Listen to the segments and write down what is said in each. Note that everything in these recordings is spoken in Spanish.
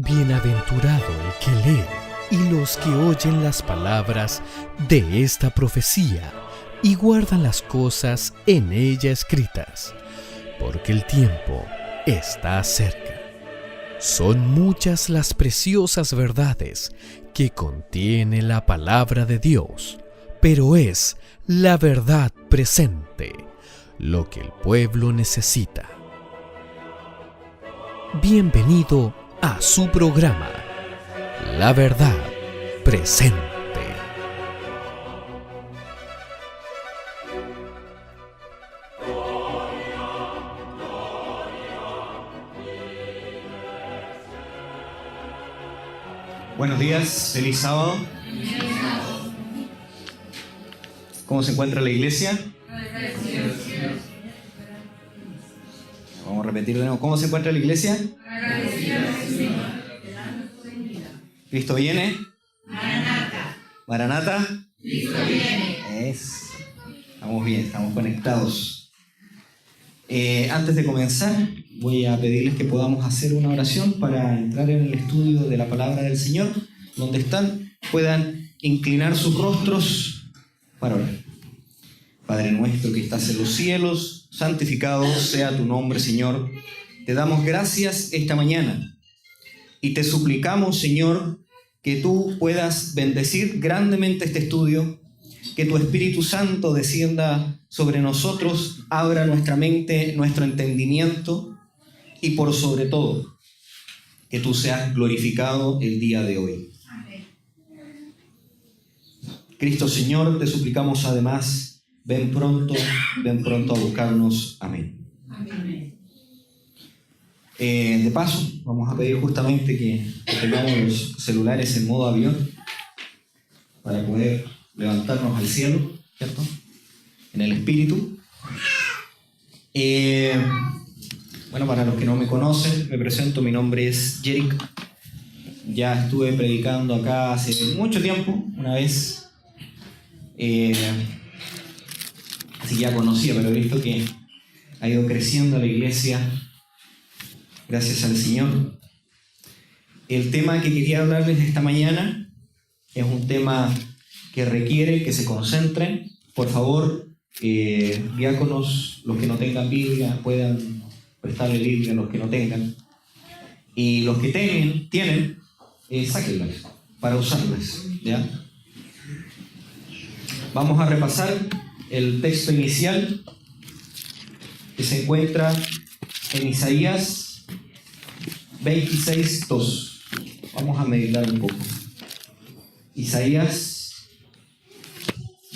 Bienaventurado el que lee y los que oyen las palabras de esta profecía y guardan las cosas en ella escritas, porque el tiempo está cerca. Son muchas las preciosas verdades que contiene la palabra de Dios, pero es la verdad presente lo que el pueblo necesita. Bienvenido a su programa, La Verdad Presente. Buenos días, feliz sábado. ¿Cómo se encuentra la iglesia? Vamos a repetir de nuevo. ¿Cómo se encuentra la iglesia? ¿Cristo viene? Maranata. ¿Maranata? Cristo viene. Estamos bien, estamos conectados. Antes de comenzar, voy a pedirles que podamos hacer una oración para entrar en el estudio de la palabra del Señor. Donde están, puedan inclinar sus rostros para orar. Padre nuestro que estás en los cielos, santificado sea tu nombre, Señor. Te damos gracias esta mañana y te suplicamos, Señor, que tú puedas bendecir grandemente este estudio, que tu Espíritu Santo descienda sobre nosotros, abra nuestra mente, nuestro entendimiento y por sobre todo, que tú seas glorificado el día de hoy. Amén. Cristo Señor, te suplicamos además, ven pronto a buscarnos. Amén. Amén. De paso, vamos a pedir justamente que tengamos los celulares en modo avión para poder levantarnos al cielo, ¿cierto? En el espíritu. Bueno, para los que no me conocen, me presento, mi nombre es Jerick. Ya estuve predicando acá hace mucho tiempo, una vez. Así ya conocía, pero he visto que ha ido creciendo la iglesia, gracias al Señor. El tema que quería hablarles esta mañana es un tema que requiere que se concentren. Por favor, diáconos, los que no tengan Biblia, puedan prestarle Biblia a los que no tengan. Y los que tienen, sáquenlas para usarlas, ¿ya? Vamos a repasar el texto inicial que se encuentra en Isaías 26:2. Vamos a meditar un poco. Isaías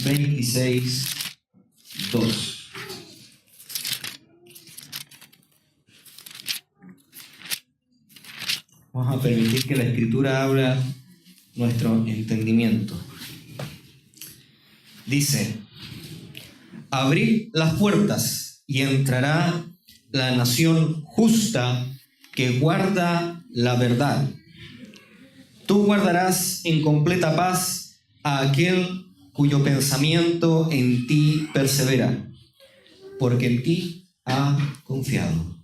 26:2. Vamos a permitir que la Escritura abra nuestro entendimiento. Dice: abrid las puertas y entrará la nación justa que guarda la verdad. Tú guardarás en completa paz a aquel cuyo pensamiento en ti persevera, porque en ti ha confiado.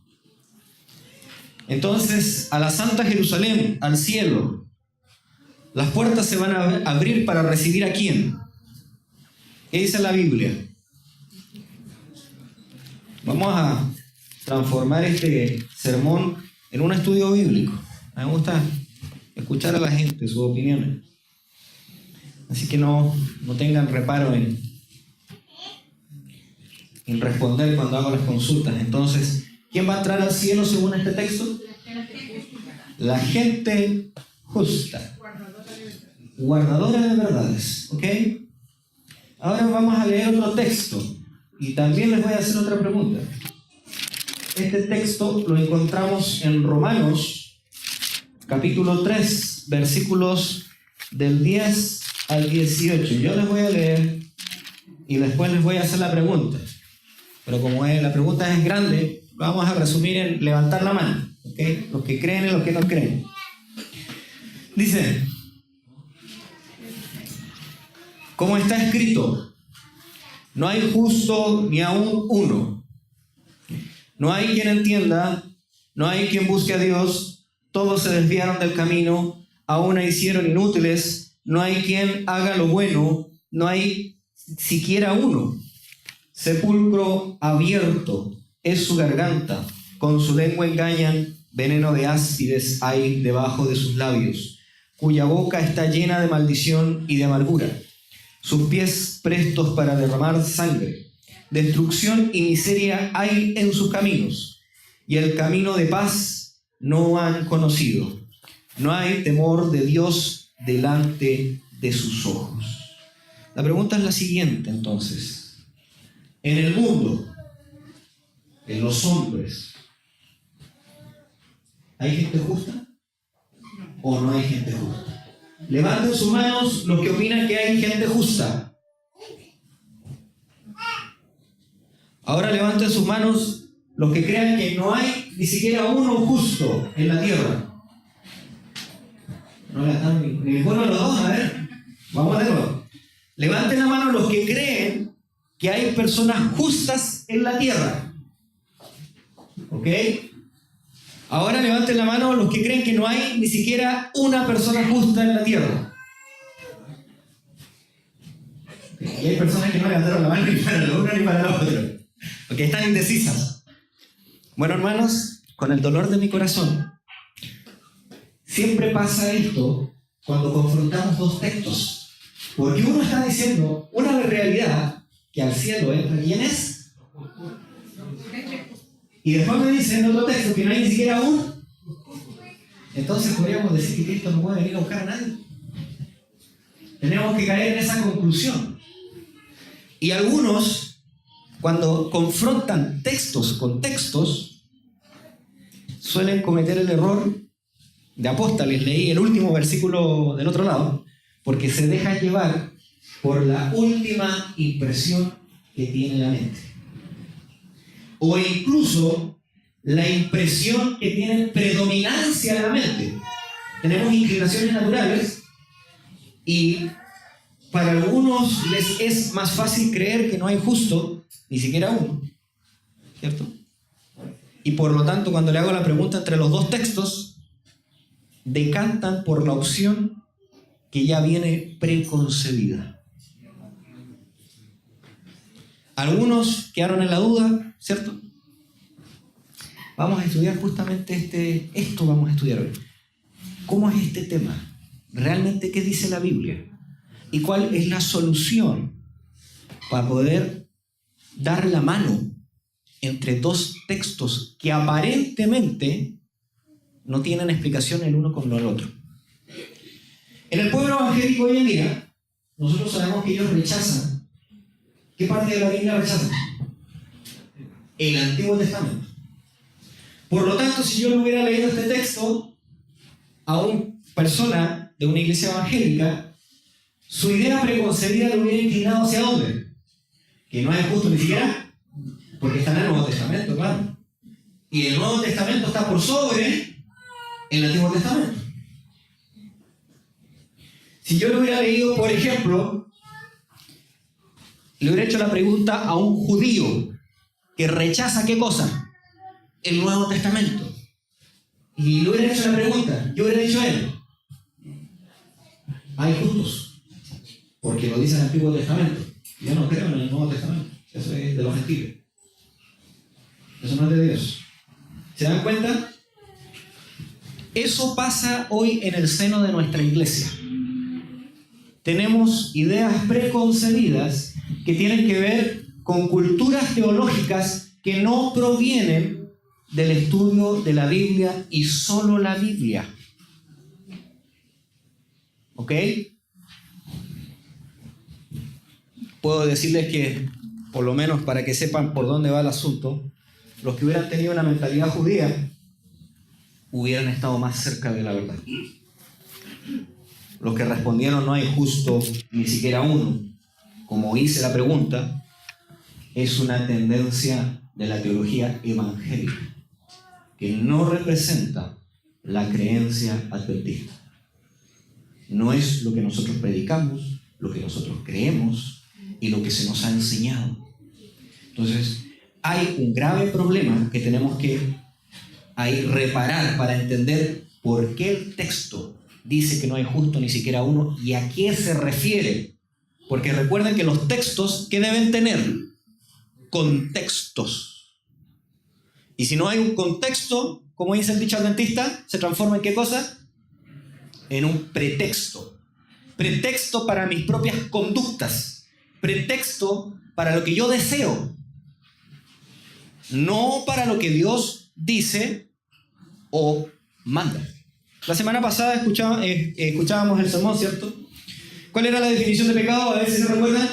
Entonces, a la Santa Jerusalén, al cielo, las puertas se van a abrir para recibir ¿a quién? ¿Qué dice la Biblia? Vamos a transformar este sermón en un estudio bíblico. A mí me gusta escuchar a la gente, sus opiniones. Así que no tengan reparo en responder cuando hago las consultas. Entonces, ¿quién va a entrar al cielo según este texto? La gente justa. Guardadora de verdades. ¿Ok? Ahora vamos a leer otro texto. Y también les voy a hacer otra pregunta. Este texto lo encontramos en Romanos, capítulo 3, versículos del 10 al 18. Yo les voy a leer y después les voy a hacer la pregunta. Pero como la pregunta es grande, vamos a resumir en levantar la mano. ¿Okay? Los que creen y los que no creen. Dice: como está escrito, no hay justo ni aún uno. No hay quien entienda, no hay quien busque a Dios. todos se desviaron del camino, a una hicieron inútiles, no hay quien haga lo bueno, no hay siquiera uno. Sepulcro abierto es su garganta, con su lengua engañan, veneno de áspides hay debajo de sus labios, cuya boca está llena de maldición y de amargura, sus pies prestos para derramar sangre. Destrucción y miseria hay en sus caminos, y el camino de paz no han conocido. No hay temor de Dios delante de sus ojos. La pregunta es la siguiente, entonces. En el mundo, en los hombres, ¿hay gente justa o no hay gente justa? Levanten sus manos los que opinan que hay gente justa. Ahora levanten sus manos los que crean que no hay ni siquiera uno justo en la tierra. No levantan ni ninguno de los dos, a ver. Vamos a verlo. Levanten la mano los que creen que hay personas justas en la tierra. ¿Ok? Ahora levanten la mano los que creen que no hay ni siquiera una persona justa en la tierra. Y hay personas que no levantaron la mano ni para lo uno ni para lo otro, porque están indecisas. Bueno, hermanos, con el dolor de mi corazón, siempre pasa esto cuando confrontamos dos textos. Porque uno está diciendo una realidad, que al cielo entra ¿quién es? Y después me dice en otro texto que no hay ni siquiera uno. Entonces podríamos decir que Cristo no puede venir a buscar a nadie. Tenemos que caer en esa conclusión. Y algunos, cuando confrontan textos con textos, suelen cometer el error de apóstales. Leí el último versículo del otro lado, porque se dejan llevar por la última impresión que tiene la mente. O incluso la impresión que tiene predominancia en la mente. Tenemos inclinaciones naturales y para algunos les es más fácil creer que no hay justo, ni siquiera uno, ¿cierto? Y por lo tanto, cuando le hago la pregunta entre los dos textos, decantan por la opción que ya viene preconcebida. Algunos quedaron en la duda, ¿cierto? Vamos a estudiar justamente esto vamos a estudiar hoy. ¿Cómo es este tema? ¿Realmente qué dice la Biblia? ¿Y cuál es la solución para poder dar la mano entre dos textos que aparentemente no tienen explicación el uno con el otro? En el pueblo evangélico hoy en día, nosotros sabemos que ellos rechazan. ¿Qué parte de la Biblia rechazan? El Antiguo Testamento. Por lo tanto, si yo no hubiera leído este texto a una persona de una iglesia evangélica, su idea preconcebida lo hubiera inclinado hacia dónde? Que no es justo ni siquiera, porque está en el Nuevo Testamento, claro. Y el Nuevo Testamento está por sobre el Antiguo Testamento. Si yo lo hubiera leído, por ejemplo, le hubiera hecho la pregunta a un judío que rechaza ¿qué cosa? El Nuevo Testamento. Y le hubiera hecho la pregunta, yo hubiera dicho a él, hay justos, porque lo dice el Antiguo Testamento. Yo no creo en el Nuevo Testamento, eso es de los gentiles. Eso no es de Dios. ¿Se dan cuenta? Eso pasa hoy en el seno de nuestra iglesia. Tenemos ideas preconcebidas que tienen que ver con culturas teológicas que no provienen del estudio de la Biblia y solo la Biblia. ¿Ok? Puedo decirles que, por lo menos para que sepan por dónde va el asunto, los que hubieran tenido una mentalidad judía hubieran estado más cerca de la verdad. Los que respondieron no hay justo ni siquiera uno, como hice la pregunta, es una tendencia de la teología evangélica que no representa la creencia adventista. No es lo que nosotros predicamos, lo que nosotros creemos y lo que se nos ha enseñado. Entonces, hay un grave problema que tenemos que ahí reparar para entender por qué el texto dice que no hay justo ni siquiera uno y a qué se refiere. Porque recuerden que los textos, ¿qué deben tener? Contextos. Y si no hay un contexto, como dice el dicho adventista, se transforma en ¿qué cosa? En un pretexto. Pretexto para mis propias conductas. Pretexto para lo que yo deseo. No para lo que Dios dice o manda. La semana pasada escuchábamos el sermón, ¿cierto? ¿Cuál era la definición de pecado? A ver si se recuerdan.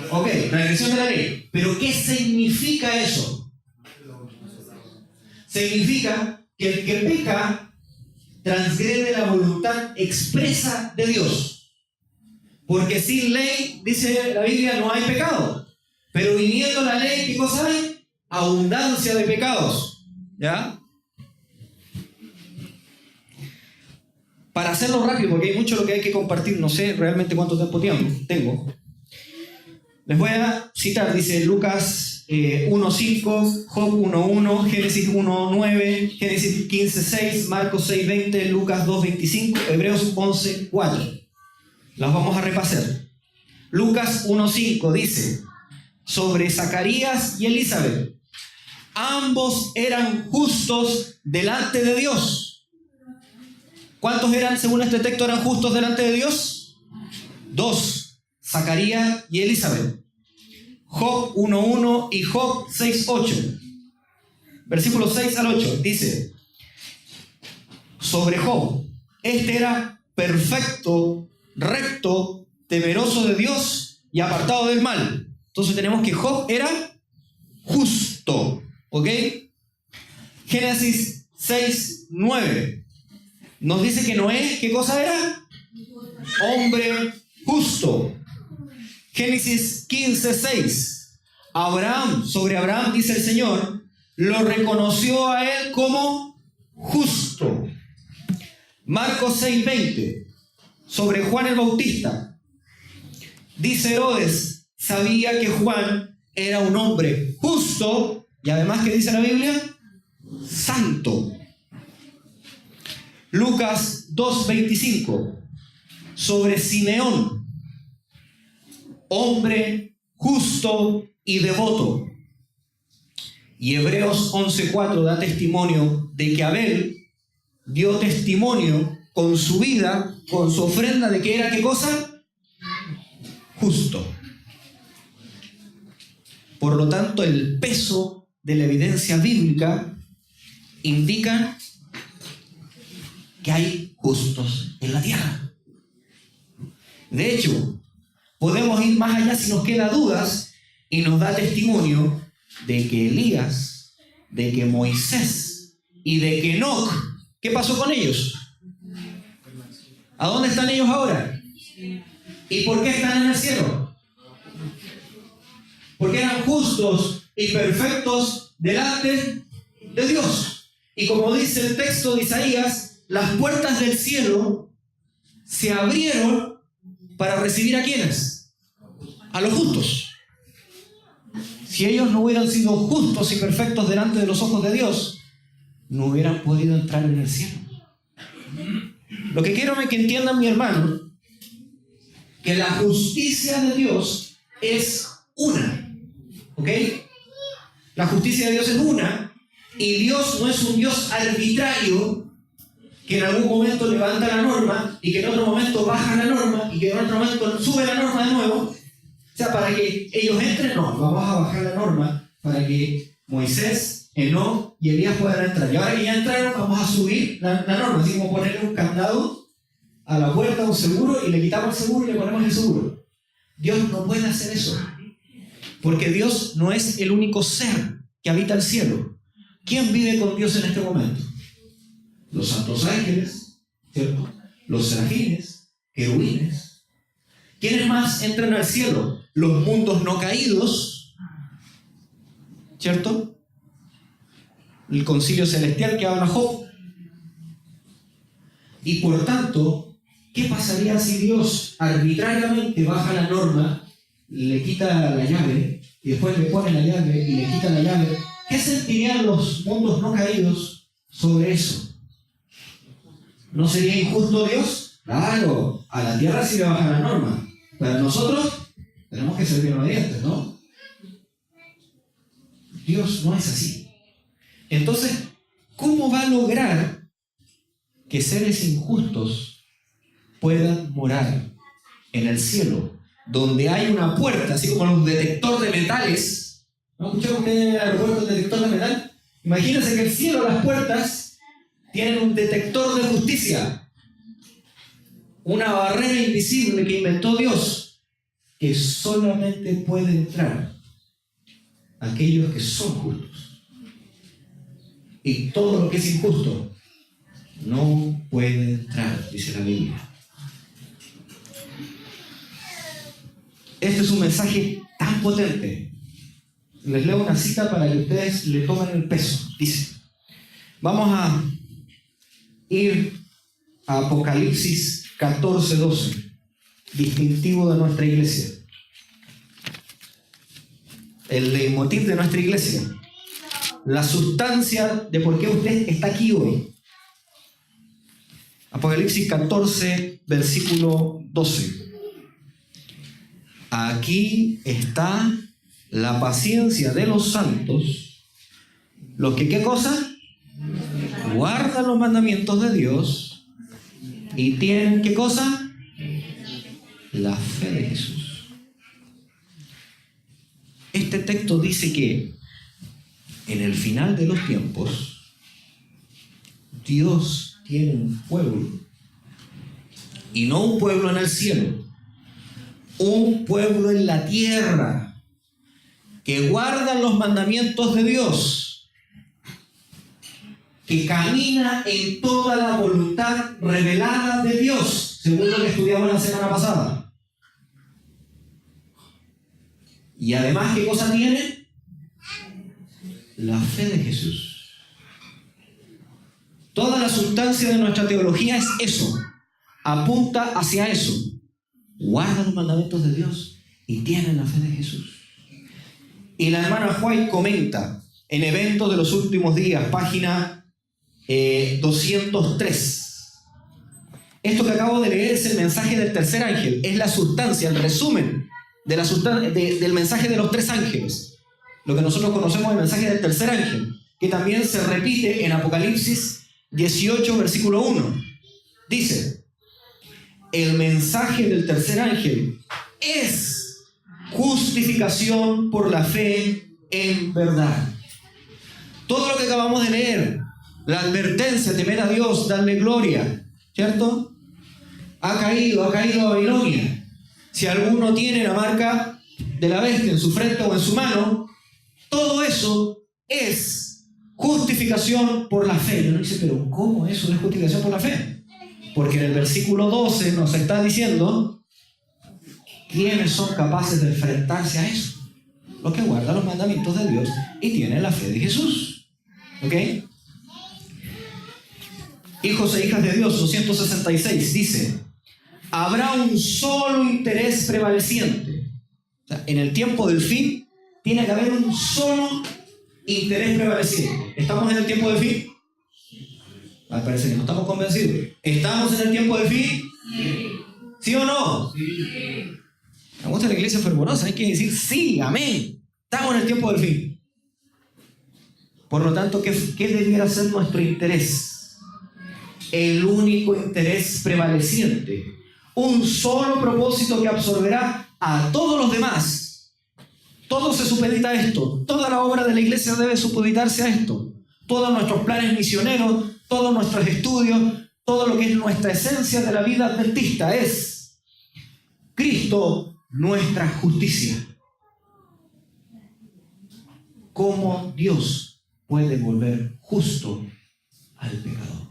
Ok, transgresión de la ley. ¿Pero qué significa eso? Significa que el que peca transgrede la voluntad expresa de Dios. Porque sin ley, dice la Biblia, no hay pecado. Pero viniendo la ley, ¿qué cosa hay? Abundancia de pecados. ¿Ya? Para hacerlo rápido, porque hay mucho lo que hay que compartir, no sé realmente cuánto tiempo tengo. Les voy a citar, dice Lucas 1.5, Job 1.1, Génesis 1.9, Génesis 15.6, Marcos 6.20, Lucas 2.25, Hebreos 11.4. Las vamos a repasar. Lucas 1.5 dice, sobre Zacarías y Elizabeth, ambos eran justos delante de Dios. ¿Cuántos eran, según este texto, eran justos delante de Dios? 2, Zacarías y Elizabeth. Job 1.1 y Job 6.8. Versículos 6 al 8 dice, sobre Job, este era perfecto, recto, temeroso de Dios y apartado del mal. Entonces tenemos que Job era justo, ¿ok? Génesis 6.9 nos dice que Noé, ¿qué cosa era? Hombre justo. Génesis 15.6. Abraham, sobre Abraham dice el Señor, lo reconoció a él como justo. Marcos 6.20. Sobre Juan el Bautista. Dice Herodes, sabía que Juan era un hombre justo y además, ¿qué dice la Biblia? Santo. Lucas 2.25, sobre Simeón, hombre justo y devoto. Y Hebreos 11.4 da testimonio de que Abel dio testimonio con su vida, con su ofrenda, de que era, ¿qué cosa? Justo. Por lo tanto, el peso de la evidencia bíblica indica que hay justos en la tierra. De hecho, podemos ir más allá si nos queda dudas y nos da testimonio de que Elías, de que Moisés y de que Enoc, ¿qué pasó con ellos? ¿A dónde están ellos ahora? ¿Y por qué están en el cielo? Porque eran justos y perfectos delante de Dios. Y como dice el texto de Isaías, las puertas del cielo se abrieron para recibir ¿a quiénes? A los justos. Si ellos no hubieran sido justos y perfectos delante de los ojos de Dios, no hubieran podido entrar en el cielo. Lo que quiero que entiendan, mi hermano, que la justicia de Dios es una. ¿Ok? La justicia de Dios es una, y Dios no es un Dios arbitrario que en algún momento levanta la norma y que en otro momento baja la norma y que en otro momento sube la norma de nuevo. O sea, para que ellos entren, no, vamos a bajar la norma para que Moisés, Enoc y Elías puedan entrar. Y ahora que ya entraron, vamos a subir la norma, así como ponerle un candado a la puerta de un seguro y le quitamos el seguro y le ponemos el seguro. Dios no puede hacer eso, porque Dios no es el único ser que habita el cielo. ¿Quién vive con Dios en este momento? Los santos ángeles, ¿cierto? Los serafines, querubines. ¿Quiénes más entran al cielo? Los mundos no caídos, ¿cierto? El concilio celestial que habla Job. Y por tanto, ¿qué pasaría si Dios arbitrariamente baja la norma, le quita la llave, y después le pone la llave y le quita la llave? ¿Qué sentirían los mundos no caídos sobre eso. ¿No sería injusto Dios? Claro, a la tierra sí le baja la norma, pero nosotros tenemos que ser bien obedientes, ¿no? Dios no es así. Entonces, ¿cómo va a lograr que seres injustos puedan morar en el cielo, donde hay una puerta, así como los detectores de metales? ¿No escucharon ustedes en el aeropuerto el detector de metal? Imagínense que el cielo, las puertas, tienen un detector de justicia, una barrera invisible que inventó Dios, que solamente puede entrar aquellos que son justos. Y todo lo que es injusto no puede entrar, dice la Biblia. Este es un mensaje tan potente. Les leo una cita para que ustedes le tomen el peso. Dice, vamos a ir a Apocalipsis 14:12, distintivo de nuestra iglesia. El leitmotiv de nuestra iglesia. La sustancia de por qué usted está aquí hoy. Apocalipsis 14, versículo 12. Aquí está la paciencia de los santos, los que, ¿qué cosa? Guardan los mandamientos de Dios y tienen, ¿qué cosa? La fe de Jesús. Este texto dice que en el final de los tiempos, Dios tiene un pueblo, y no un pueblo en el cielo, un pueblo en la tierra, que guardan los mandamientos de Dios, que camina en toda la voluntad revelada de Dios, según lo que estudiamos la semana pasada. Y además, ¿qué cosa tiene? La fe de Jesús. Toda la sustancia de nuestra teología es eso, apunta hacia eso. Guarda los mandamientos de Dios y tienen la fe de Jesús. Y la hermana White comenta en Eventos de los Últimos Días, página 203. Esto que acabo de leer es el mensaje del tercer ángel, es la sustancia, el resumen de la del mensaje de los tres ángeles. Lo que nosotros conocemos el mensaje del tercer ángel, que también se repite en Apocalipsis 18, versículo 1. Dice, el mensaje del tercer ángel es justificación por la fe en verdad. Todo lo que acabamos de leer, la advertencia, temer a Dios, darle gloria, ¿cierto? Ha caído a Babilonia. Si alguno tiene la marca de la bestia en su frente o en su mano, todo eso es justificación por la fe. Y uno dice, pero ¿cómo eso no es justificación por la fe? Porque en el versículo 12 nos está diciendo quiénes son capaces de enfrentarse a eso. Los que guardan los mandamientos de Dios y tienen la fe de Jesús. ¿Ok? Hijos e hijas de Dios, 266, dice, habrá un solo interés prevaleciente. O sea, en el tiempo del fin tiene que haber un solo interés prevaleciente. ¿Estamos en el tiempo del fin? Parece que no estamos convencidos. ¿Estamos en el tiempo del fin? Sí. ¿Sí o no? Sí. Me gusta la iglesia fervorosa, hay que decir sí, amén. Estamos en el tiempo del fin. Por lo tanto, ¿qué debiera ser nuestro interés? El único interés prevaleciente. Un solo propósito que absorberá a todos los demás. Todo se supedita a esto. Toda la obra de la iglesia debe supeditarse a esto. Todos nuestros planes misioneros, todos nuestros estudios, todo lo que es nuestra esencia de la vida adventista es Cristo, nuestra justicia. ¿Cómo Dios puede volver justo al pecador?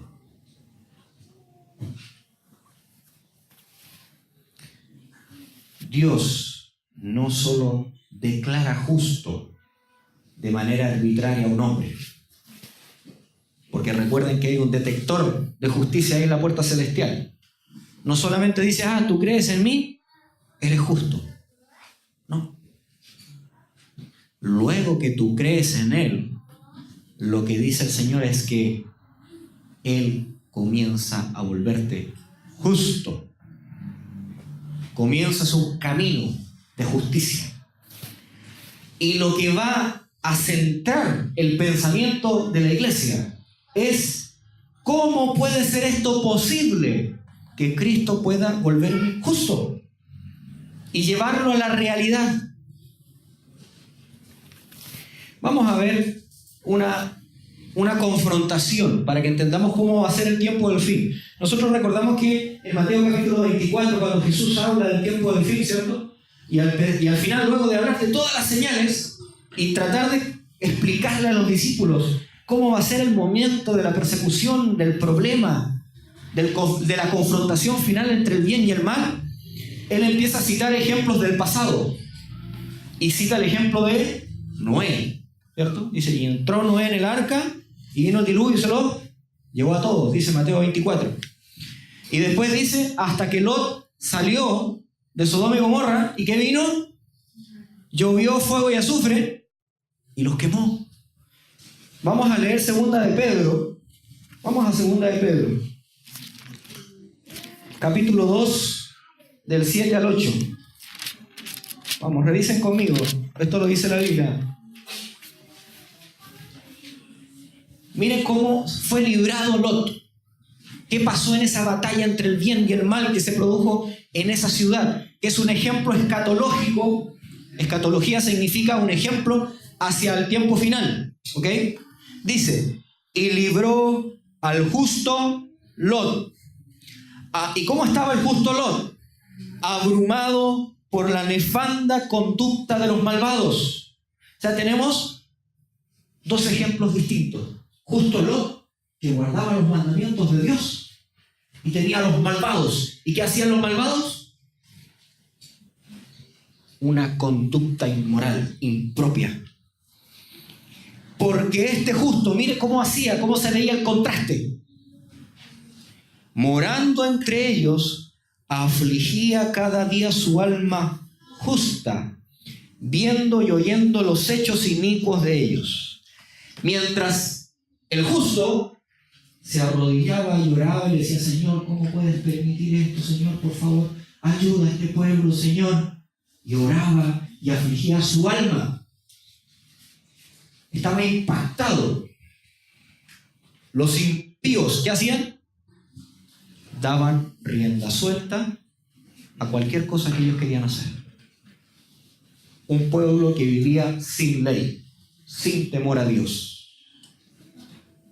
Dios no solo declara justo de manera arbitraria a un hombre, porque recuerden que hay un detector de justicia ahí en la puerta celestial. No solamente dice, tú crees en mí, eres justo. No. Luego que tú crees en Él, lo que dice el Señor es que Él comienza a volverte justo. Comienza su camino de justicia. Y lo que va a centrar el pensamiento de la iglesia es: ¿cómo puede ser esto posible? Que Cristo pueda volverme justo y llevarlo a la realidad. Vamos a ver una confrontación para que entendamos cómo va a ser el tiempo del fin. Nosotros recordamos que en Mateo capítulo 24, cuando Jesús habla del tiempo del fin, ¿cierto? Y al final, luego de hablar de todas las señales y tratar de explicarle a los discípulos cómo va a ser el momento de la persecución, del problema, de la confrontación final entre el bien y el mal, Él empieza a citar ejemplos del pasado. Y cita el ejemplo de Noé, ¿cierto? Dice: y entró Noé en el arca, y vino el diluvio y se lo llevó a todos, dice Mateo 24. Y después dice: hasta que Lot salió de Sodoma y Gomorra, ¿y qué vino? Llovió fuego y azufre y los quemó. Vamos a leer segunda de Pedro. Vamos a segunda de Pedro, capítulo 2, del 7 al 8. Vamos, revisen conmigo. Esto lo dice la Biblia. Miren cómo fue librado Lot. ¿Qué pasó en esa batalla entre el bien y el mal que se produjo en esa ciudad? Que es un ejemplo escatológico. Escatología significa un ejemplo hacia el tiempo final. ¿Ok? Dice: y libró al justo Lot. ¿Y cómo estaba el justo Lot? Abrumado por la nefanda conducta de los malvados. O sea, tenemos dos ejemplos distintos. Justo Lot, que guardaba los mandamientos de Dios, y tenía a los malvados. ¿Y qué hacían los malvados? Una conducta inmoral, impropia. Porque este justo, mire cómo hacía, cómo se veía el contraste. Morando entre ellos, afligía cada día su alma justa, viendo y oyendo los hechos inicuos de ellos. Mientras el justo se arrodillaba y lloraba y le decía: Señor, ¿cómo puedes permitir esto? Señor, por favor, ayuda a este pueblo, Señor. Y oraba y afligía su alma. Estaba impactado. Los impíos, ¿qué hacían? Daban rienda suelta a cualquier cosa que ellos querían hacer. Un pueblo que vivía sin ley, sin temor a Dios.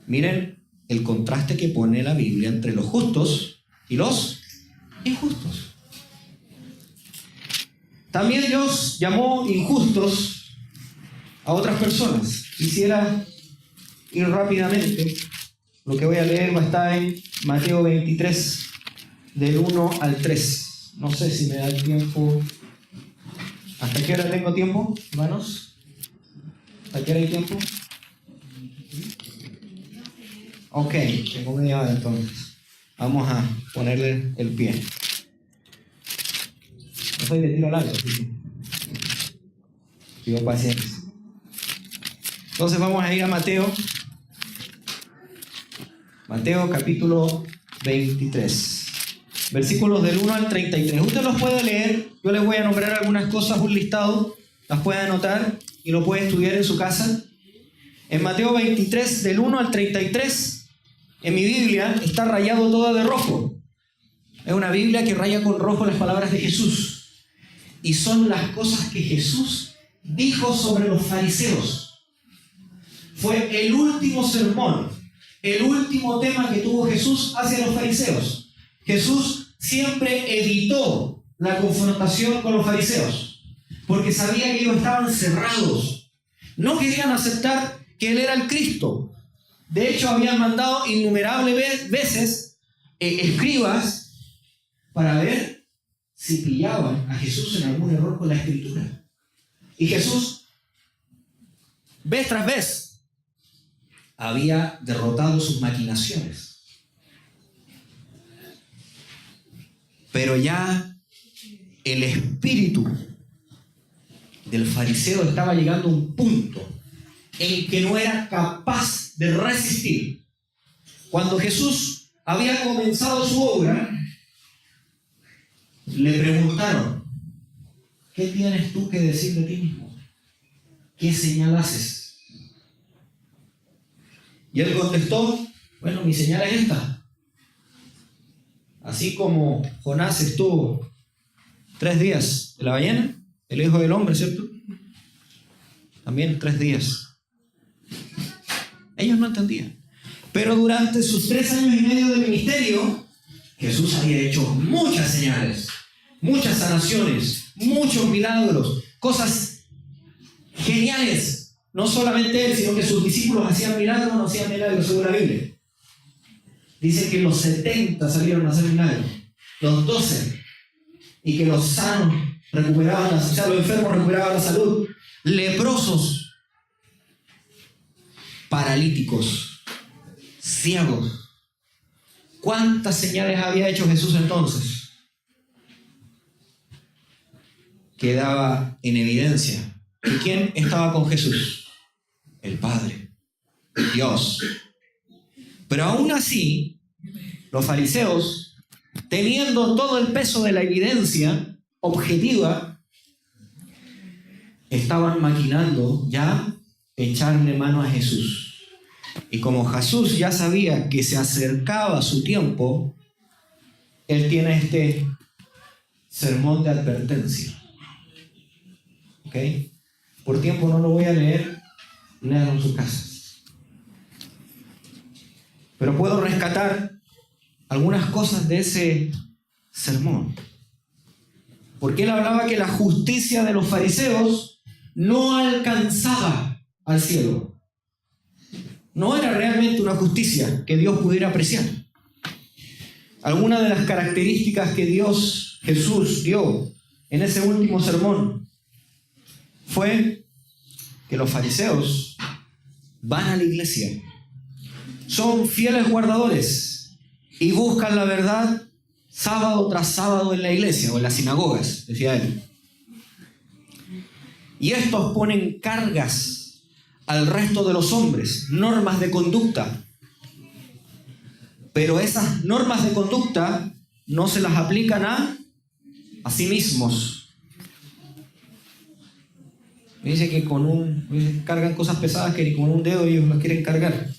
Miren el contraste que pone la Biblia entre los justos y los injustos. También Dios llamó injustos a otras personas. Quisiera ir rápidamente. Lo que voy a leer va a estar en Mateo 23, del 1 al 3. No sé si me da el tiempo. ¿Hasta qué hora tengo tiempo, hermanos? ¿Hasta qué hora hay tiempo? Ok, tengo media hora entonces. Vamos a ponerle el pie. No soy de tiro largo, así que pido paciencia. Entonces vamos a ir a Mateo. Mateo capítulo 23. Versículos del 1 al 33. Usted los puede leer. Yo les voy a nombrar algunas cosas, un listado. Las puede anotar y lo puede estudiar en su casa. En Mateo 23, del 1 al 33, en mi Biblia está rayado toda de rojo. Es una Biblia que raya con rojo las palabras de Jesús. Y son las cosas que Jesús dijo sobre los fariseos. Fue el último sermón, el último tema que tuvo Jesús hacia los fariseos. Jesús siempre evitó la confrontación con los fariseos, porque sabía que ellos estaban cerrados. No querían aceptar que Él era el Cristo. De hecho, habían mandado innumerables veces escribas para ver si pillaban a Jesús en algún error con la Escritura. Y Jesús, vez tras vez, había derrotado sus maquinaciones. Pero ya el espíritu del fariseo estaba llegando a un punto en que no era capaz de resistir. Cuando Jesús había comenzado su obra, le preguntaron: ¿qué tienes tú que decir de ti mismo? ¿Qué señal haces? Y él contestó: bueno, mi señal es esta. Así como Jonás estuvo 3 días en la ballena, el Hijo del Hombre, ¿cierto? También 3 días. Ellos no entendían. Pero durante sus 3 años y medio de ministerio, Jesús había hecho muchas señales, muchas sanaciones, muchos milagros, cosas geniales. No solamente él, sino que sus discípulos hacían milagros o no hacían milagros, según la Biblia. Dice que los 70 salieron a hacer milagros, los 12, y que los sanos recuperaban, o sea, los enfermos recuperaban la salud, leprosos, paralíticos, ciegos. ¿Cuántas señales había hecho Jesús entonces? Quedaba en evidencia. ¿Y quién estaba con Jesús? El Padre, Dios. Pero aún así, los fariseos, teniendo todo el peso de la evidencia objetiva, estaban maquinando ya echarle mano a Jesús. Y como Jesús ya sabía que se acercaba su tiempo, él tiene este sermón de advertencia. ¿Ok? Por tiempo no lo voy a leer, léanlo en sus casas. Pero puedo rescatar algunas cosas de ese sermón. Porque él hablaba que la justicia de los fariseos no alcanzaba al cielo. No era realmente una justicia que Dios pudiera apreciar. Algunas de las características que Jesús dio en ese último sermón fue que los fariseos van a la iglesia, son fieles guardadores y buscan la verdad sábado tras sábado en la iglesia o en las sinagogas, decía él. Y estos ponen cargas al resto de los hombres, normas de conducta. Pero esas normas de conducta no se las aplican a sí mismos. Dice que cargan cosas pesadas que ni con un dedo ellos las quieren cargar.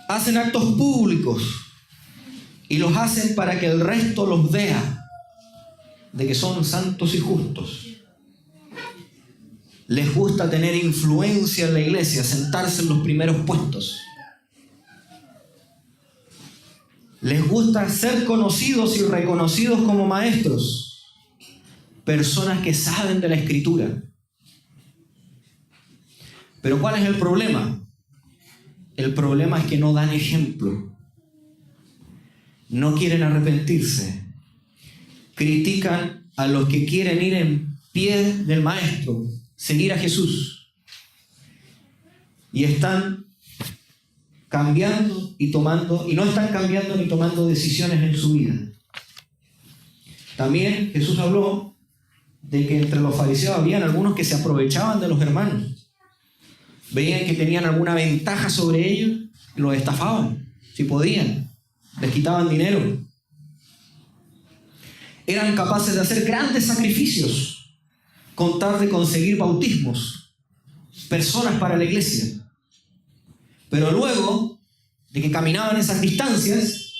Hacen actos públicos y los hacen para que el resto los vea de que son santos y justos. Les gusta tener influencia en la iglesia, sentarse en los primeros puestos. Les gusta ser conocidos y reconocidos como maestros, personas que saben de la Escritura. Pero ¿cuál es el problema? El problema es que no dan ejemplo. No quieren arrepentirse. Critican a los que quieren ir en pie del Maestro, seguir a Jesús. Y están cambiando y no están cambiando ni tomando decisiones en su vida. También Jesús habló de que entre los fariseos habían algunos que se aprovechaban de los hermanos. Veían que tenían alguna ventaja sobre ellos y los estafaban, si podían. Les quitaban dinero. Eran capaces de hacer grandes sacrificios con tal de conseguir bautismos, personas para la iglesia. Pero luego de que caminaban esas distancias,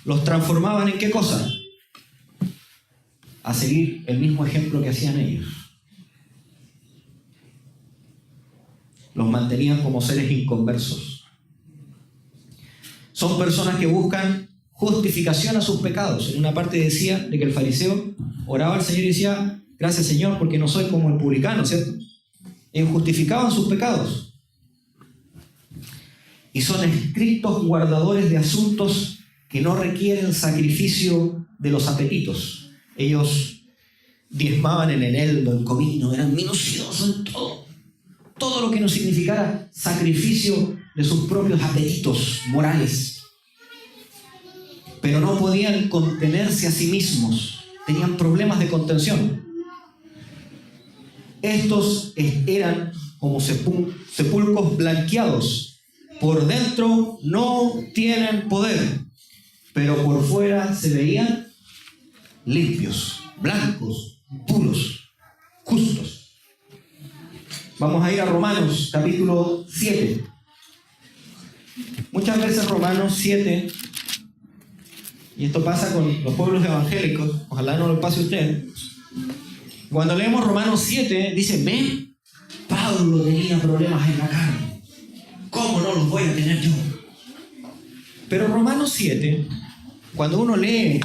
los transformaban ¿en qué cosa? A seguir el mismo ejemplo que hacían ellos. Los mantenían como seres inconversos. Son personas que buscan justificación a sus pecados. En una parte decía de que el fariseo oraba al Señor y decía: gracias, Señor, porque no soy como el publicano, ¿cierto? Ellos justificaban sus pecados. Y son estrictos guardadores de asuntos que no requieren sacrificio de los apetitos. Ellos diezmaban el eneldo, el comino, eran minuciosos en todo. Todo lo que no significara sacrificio de sus propios apetitos morales. Pero no podían contenerse a sí mismos. Tenían problemas de contención. Estos eran como sepulcros blanqueados por dentro no tienen poder, pero por fuera se veían limpios, blancos, puros, justos. Vamos a ir a Romanos capítulo 7. Muchas veces Romanos 7, y esto pasa con los pueblos evangélicos, ojalá no lo pase a usted. Cuando leemos Romanos 7, dice, ven, Pablo tenía problemas en la carne. ¿Cómo no los voy a tener yo? Pero Romanos 7, cuando uno lee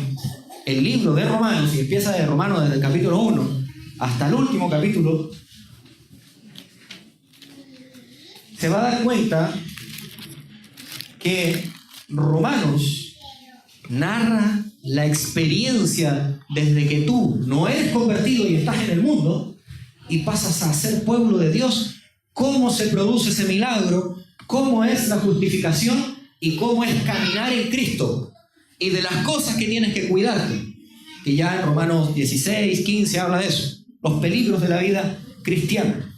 el libro de Romanos, y empieza de Romanos desde el capítulo 1 hasta el último capítulo, se va a dar cuenta que Romanos narra la experiencia desde que tú no eres convertido y estás en el mundo y pasas a ser pueblo de Dios, cómo se produce ese milagro, cómo es la justificación y cómo es caminar en Cristo y de las cosas que tienes que cuidarte, que ya en Romanos 16, 15 habla de eso, los peligros de la vida cristiana.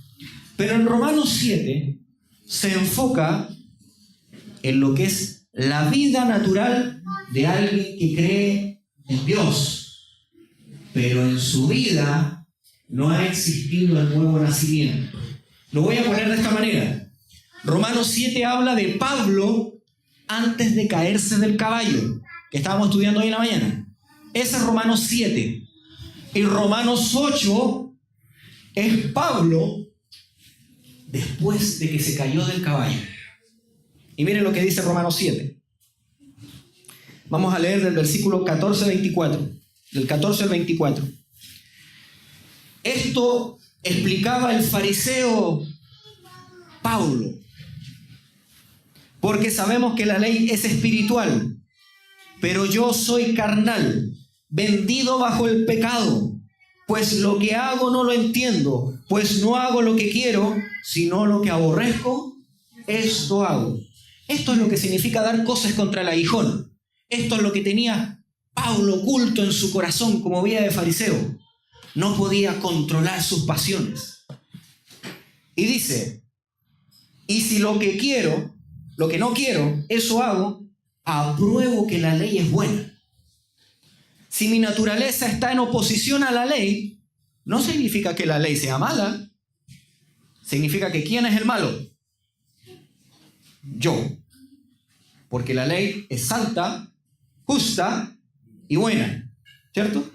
Pero en Romanos 7 se enfoca en lo que es la vida natural de alguien que cree en Dios, pero en su vida no ha existido el nuevo nacimiento. Lo voy a poner de esta manera. Romanos 7 habla de Pablo antes de caerse del caballo, que estábamos estudiando hoy en la mañana. Ese es Romanos 7. Y Romanos 8 es Pablo después de que se cayó del caballo. Y miren lo que dice Romanos 7. Vamos a leer del versículo 14 al 24. Del 14 al 24. Esto explicaba el fariseo Pablo. Porque sabemos que la ley es espiritual, pero yo soy carnal, vendido bajo el pecado. Pues lo que hago no lo entiendo, pues no hago lo que quiero, sino lo que aborrezco, esto hago. Esto es lo que significa dar cosas contra el aguijón. Esto es lo que tenía Pablo oculto en su corazón como vida de fariseo. No podía controlar sus pasiones. Y dice, y si lo que quiero, lo que no quiero, eso hago, apruebo que la ley es buena. Si mi naturaleza está en oposición a la ley, no significa que la ley sea mala. Significa que ¿quién es el malo? Yo. Porque la ley es santa, justa y buena. ¿Cierto?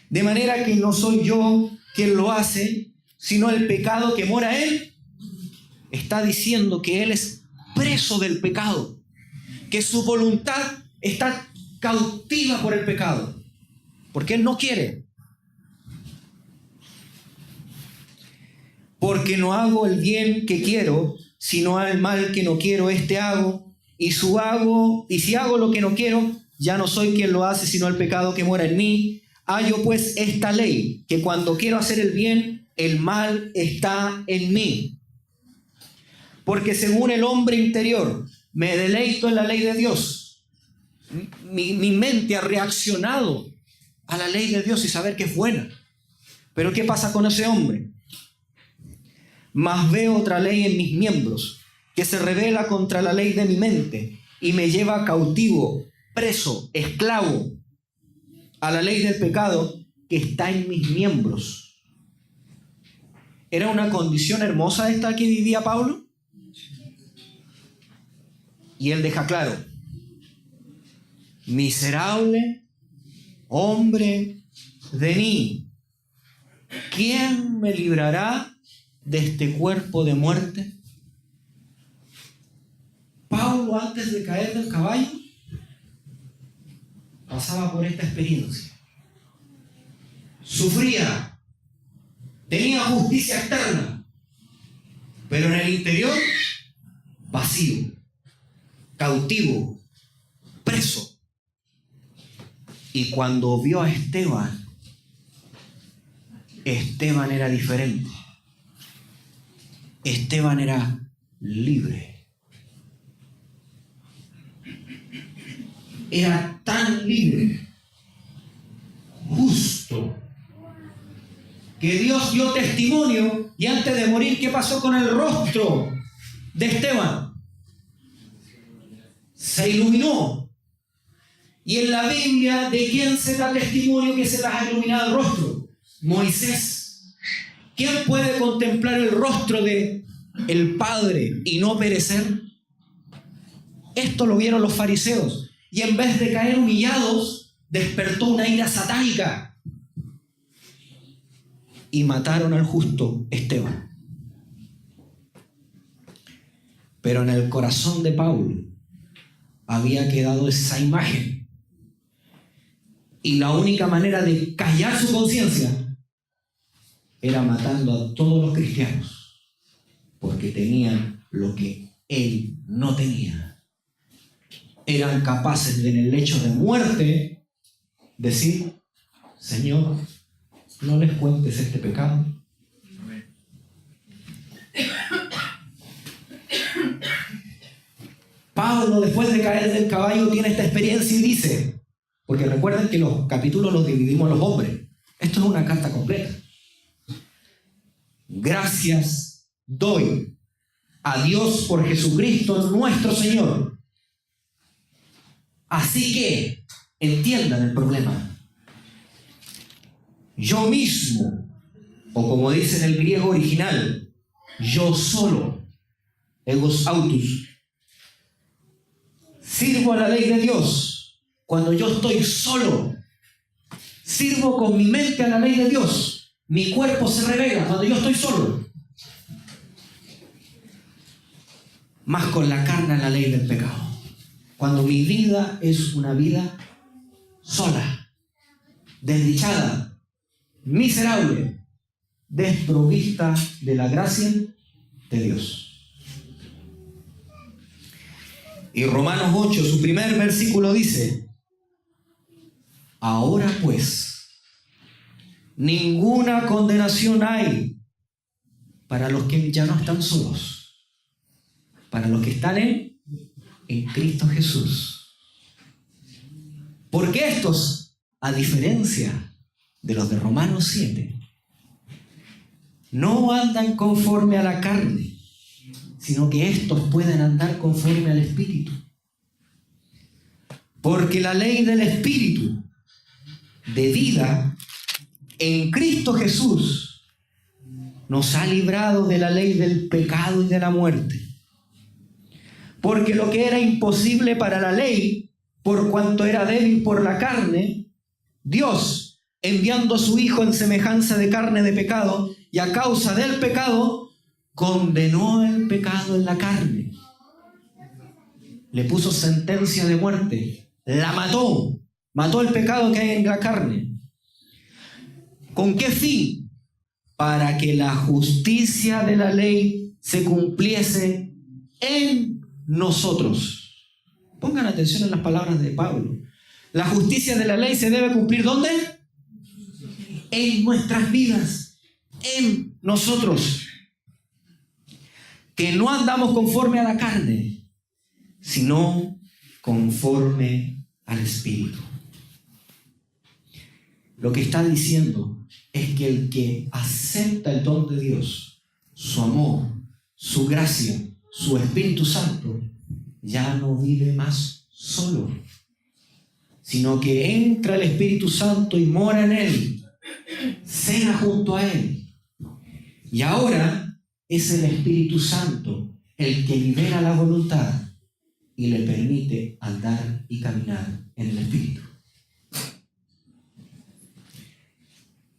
De manera que no soy yo quien lo hace, sino el pecado que mora en él. Está diciendo que él es preso del pecado, que su voluntad está cautiva por el pecado, porque él no quiere. Porque no hago el bien que quiero, sino el mal que no quiero, este hago. Y si hago lo que no quiero, ya no soy quien lo hace, sino el pecado que mora en mí. Hallo pues esta ley, que cuando quiero hacer el bien, el mal está en mí. Porque según el hombre interior, me deleito en la ley de Dios. Mi mente ha reaccionado a la ley de Dios y saber que es buena. Pero ¿qué pasa con ese hombre? Mas veo otra ley en mis miembros, que se rebela contra la ley de mi mente y me lleva cautivo, preso, esclavo, a la ley del pecado que está en mis miembros. ¿Era una condición hermosa esta que vivía Pablo? Y él deja claro, miserable hombre de mí, ¿quién me librará de este cuerpo de muerte? Pablo, antes de caer del caballo, pasaba por esta experiencia. Sufría, tenía justicia externa, pero en el interior, vacío, cautivo, preso. Y cuando vio a Esteban, Esteban era diferente. Esteban era libre. Era tan libre, justo, que Dios dio testimonio y antes de morir, ¿qué pasó con el rostro de Esteban. Se iluminó. Y en la Biblia, ¿de quién se da testimonio que se les ha iluminado el rostro? Moisés. ¿Quién puede contemplar el rostro de el Padre y no perecer? Esto lo vieron los fariseos. Y en vez de caer humillados, despertó una ira satánica. Y mataron al justo Esteban. Pero en el corazón de Pablo había quedado esa imagen. Y la única manera de callar su conciencia era matando a todos los cristianos, porque tenían lo que él no tenía. Eran capaces de, en el lecho de muerte, decir: Señor, no les cuentes este pecado. Pablo, después de caer del caballo, tiene esta experiencia y dice, porque recuerden que los capítulos los dividimos los hombres, esto es una carta completa. Gracias doy a Dios por Jesucristo nuestro Señor. Así que entiendan el problema. Yo mismo, o como dice en el griego original, yo solo, egos autus, sirvo a la ley de Dios cuando yo estoy solo. Sirvo con mi mente a la ley de Dios. Mi cuerpo se revela cuando yo estoy solo. Más con la carne a la ley del pecado. Cuando mi vida es una vida sola, desdichada, miserable, desprovista de la gracia de Dios. Y Romanos 8, su primer versículo dice: ahora pues, ninguna condenación hay para los que ya no están solos, para los que están en Cristo Jesús. Porque estos, a diferencia de los de Romanos 7, no andan conforme a la carne, sino que estos pueden andar conforme al Espíritu. Porque la ley del Espíritu de vida en Cristo Jesús nos ha librado de la ley del pecado y de la muerte. Porque lo que era imposible para la ley, por cuanto era débil por la carne, Dios, enviando a su Hijo en semejanza de carne de pecado, y a causa del pecado, condenó el pecado en la carne. Le puso sentencia de muerte. La mató. Mató el pecado que hay en la carne. ¿Con qué fin? Para que la justicia de la ley se cumpliese en nosotros. Pongan atención en las palabras de Pablo. La justicia de la ley se debe cumplir ¿dónde? En nuestras vidas. En nosotros. Que no andamos conforme a la carne, sino conforme al Espíritu. Lo que está diciendo es que el que acepta el don de Dios, su amor, su gracia, su Espíritu Santo, ya no vive más solo, sino que entra el Espíritu Santo y mora en él, cena junto a él. Y ahora es el Espíritu Santo el que libera la voluntad y le permite andar y caminar en el Espíritu.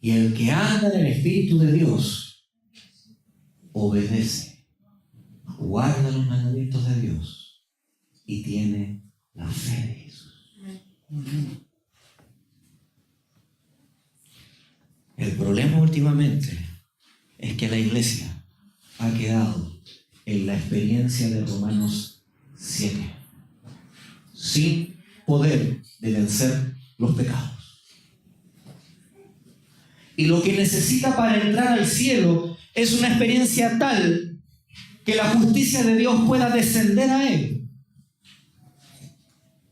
Y el que anda en el Espíritu de Dios obedece, guarda los mandamientos de Dios y tiene la fe de Jesús. El problema últimamente es que la iglesia ha quedado en la experiencia de Romanos 7, sin poder de vencer los pecados. Y lo que necesita para entrar al cielo es una experiencia tal que la justicia de Dios pueda descender a él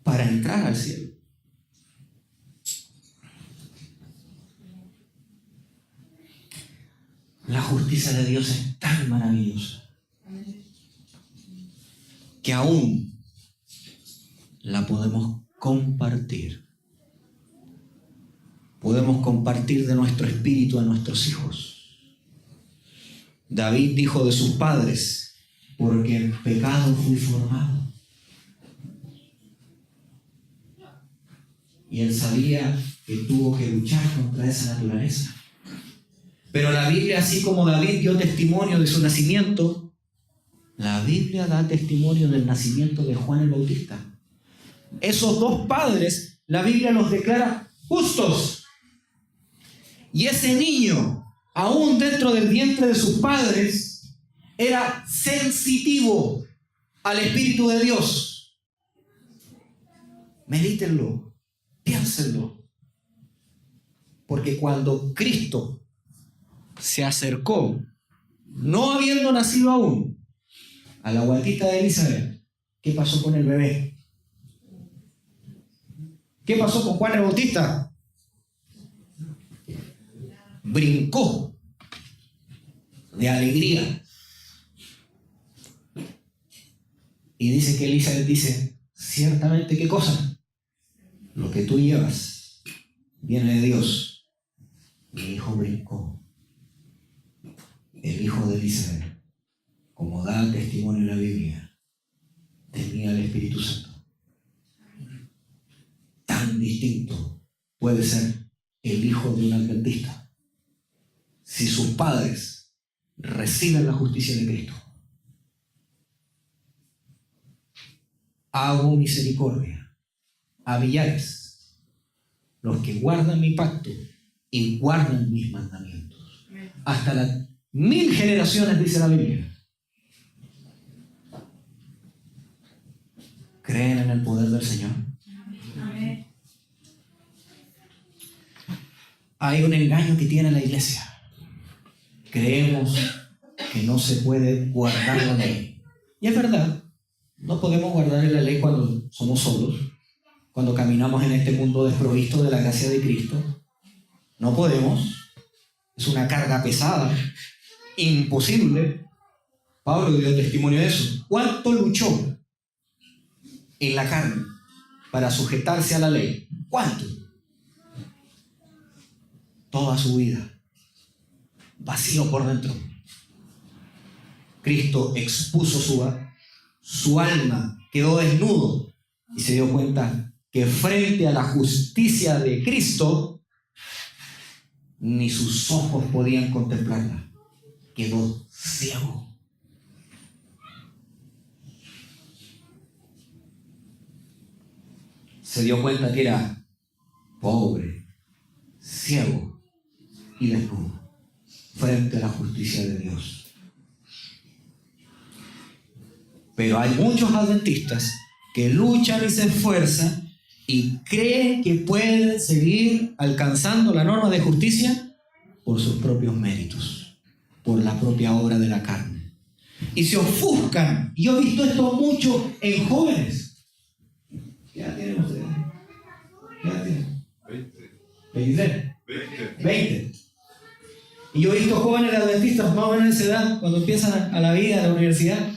para entrar al cielo. La justicia de Dios es tan maravillosa que aún la podemos compartir. Podemos compartir de nuestro espíritu a nuestros hijos. David dijo de sus padres: porque en pecado fui formado. Y él sabía que tuvo que luchar contra esa naturaleza. Pero la Biblia, así como David dio testimonio de su nacimiento, la Biblia da testimonio del nacimiento de Juan el Bautista. Esos dos padres, la Biblia los declara justos. Y ese niño, aún dentro del vientre de sus padres, era sensitivo al Espíritu de Dios. Medítenlo, piénsenlo. Porque cuando Cristo se acercó, no habiendo nacido aún, a la guatita de Elizabeth, ¿qué pasó con el bebé? ¿Qué pasó con Juan el Bautista? Brincó de alegría. Y dice que Elizabeth dice: ciertamente, ¿qué cosa? Lo que tú llevas viene de Dios. Mi hijo brincó. El hijo de Elizabeth, como da testimonio en la Biblia, tenía el Espíritu Santo. Tan distinto puede ser el hijo de un adventista si sus padres reciben la justicia de Cristo. Hago misericordia a millares, los que guardan mi pacto y guardan mis mandamientos. Hasta las 1000 generaciones, dice la Biblia. ¿Creen en el poder del Señor? Amén. Hay un engaño que tiene la iglesia. Creemos que no se puede guardar la ley. Y es verdad, no podemos guardar la ley cuando somos solos, cuando caminamos en este mundo desprovisto de la gracia de Cristo. No podemos. Es una carga pesada, imposible. Pablo dio testimonio de eso. ¿Cuánto luchó en la carne para sujetarse a la ley? ¿Cuánto? Toda su vida, vacío por dentro. Cristo expuso su alma, quedó desnudo y se dio cuenta que frente a la justicia de Cristo ni sus ojos podían contemplarla. Quedó ciego. Se dio cuenta que era pobre, ciego y desnudo frente a la justicia de Dios. Pero hay muchos adventistas que luchan y se esfuerzan y creen que pueden seguir alcanzando la norma de justicia por sus propios méritos, por la propia obra de la carne. Y se ofuscan. Yo he visto esto mucho en jóvenes. ¿Qué edad tienen ustedes? ¿Qué edad tienen? 23. 20. Y yo he visto jóvenes adventistas más o menos de esa edad, cuando empiezan a la vida, a la universidad,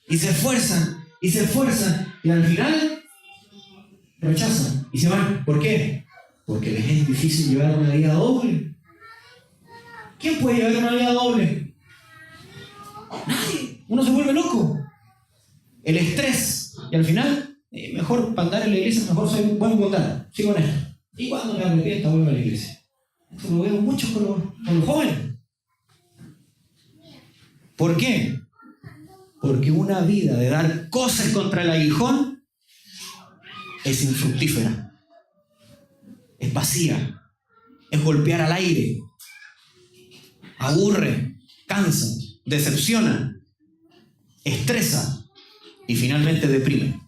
y se esfuerzan, y al final rechazan y se van. ¿Por qué? Porque les es difícil llevar una vida doble. ¿Quién puede llevar una vida doble? Nadie. Uno se vuelve loco. El estrés. Y al final, mejor para andar en la iglesia, mejor soy buen mundano. Sigo en esto. Y cuando me arrepiento, vuelvo a la iglesia. Esto lo veo mucho con los jóvenes. ¿Por qué? Porque una vida de dar cosas contra el aguijón es infructífera, es vacía, es golpear al aire, aburre, cansa, decepciona, estresa y finalmente deprime.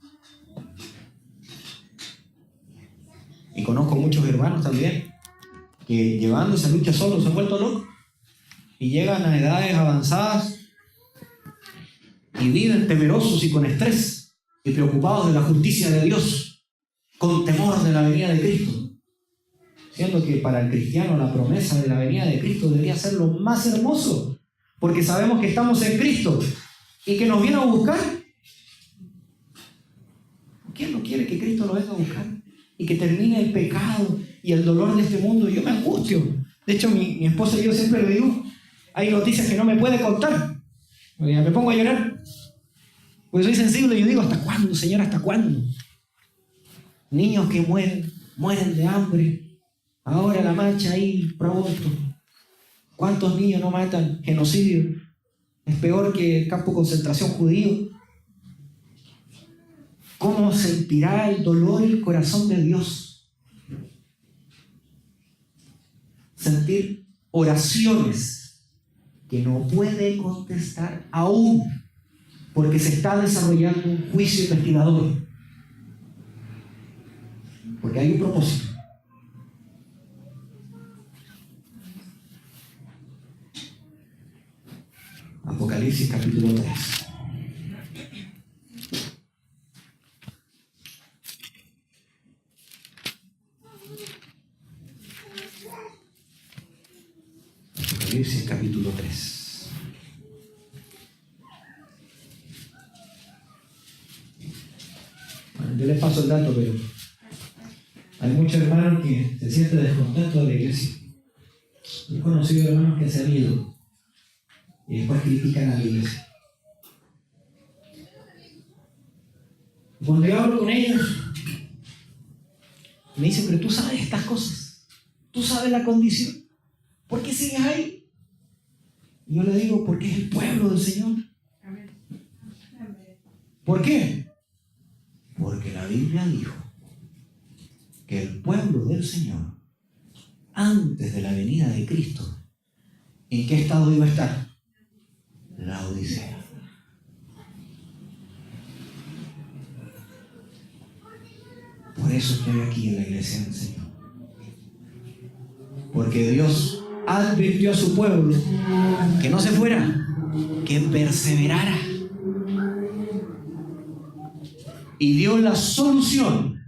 Y conozco muchos hermanos también que llevando esa lucha solos se han vuelto locos y llegan a edades avanzadas y viven temerosos y con estrés y preocupados de la justicia de Dios, con temor de la venida de Cristo, siendo que para el cristiano la promesa de la venida de Cristo debería ser lo más hermoso, porque sabemos que estamos en Cristo y que nos viene a buscar ¿quién no quiere que Cristo lo venga a buscar? Y que termine el pecado y el dolor de este mundo. Yo me angustio. De hecho, mi esposa y yo siempre le digo, hay noticias que no me puede contar. Me pongo a llorar. Porque soy sensible y yo digo, ¿hasta cuándo, Señor? ¿Hasta cuándo? Niños que mueren de hambre. Ahora la marcha ahí, pro aborto. ¿Cuántos niños no matan? Genocidio. Es peor que el campo de concentración judío. ¿Cómo sentirá el dolor el corazón de Dios? Sentir oraciones que no puede contestar aún, porque se está desarrollando un juicio investigador. Porque hay un propósito. Apocalipsis capítulo 3. Apocalipsis capítulo 3. Bueno, yo les paso el dato, pero hay muchos hermanos que se sienten descontentos de la iglesia. He conocido hermanos que se han ido y después critican a la iglesia. Cuando yo hablo con ellos, me dicen, pero tú sabes estas cosas, tú sabes la condición, ¿por qué sigues ahí? Y yo le digo, porque es el pueblo del Señor. ¿Por qué? Porque la Biblia dijo que el pueblo del Señor, antes de la venida de Cristo, ¿en qué estado iba a estar? La Odisea. Por eso estoy aquí en la iglesia del Señor. Porque Dios advirtió a su pueblo que no se fuera, que perseverara. Y dio la solución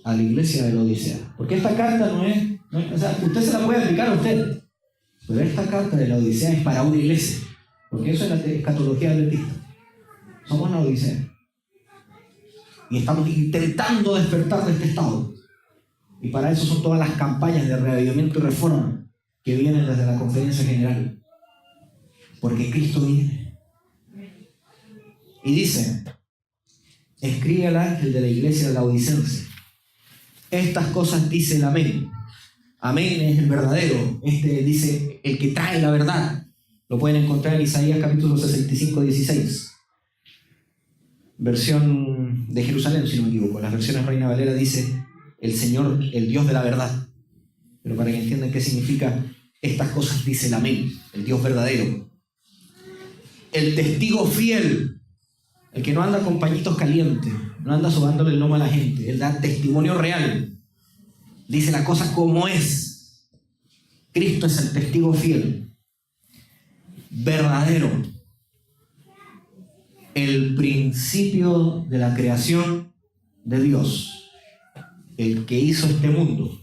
a la iglesia de la Odisea. Porque esta carta no es, o sea, usted se la puede aplicar a usted, pero esta carta de la Odisea es para una iglesia. Porque eso es la escatología adventista. Somos la Odisea. Y estamos intentando despertar de este estado. Y para eso son todas las campañas de reavivamiento y reforma que vienen desde la conferencia general. Porque Cristo viene. Y dice, escribe al ángel de la iglesia de Laodicense, estas cosas dice el amén. Amén es el verdadero. Dice el que trae la verdad. Lo pueden encontrar en Isaías capítulo 65, 16. Versión de Jerusalén, si no me equivoco. Las versiones Reina Valera dice el Señor, el Dios de la verdad. Pero para que entiendan qué significa, estas cosas dice el amén, el Dios verdadero. El testigo fiel, el que no anda con pañitos calientes, no anda sobándole el lomo a la gente, él da testimonio real. Dice la cosa como es. Cristo es el testigo fiel, verdadero, el principio de la creación de Dios, el que hizo este mundo.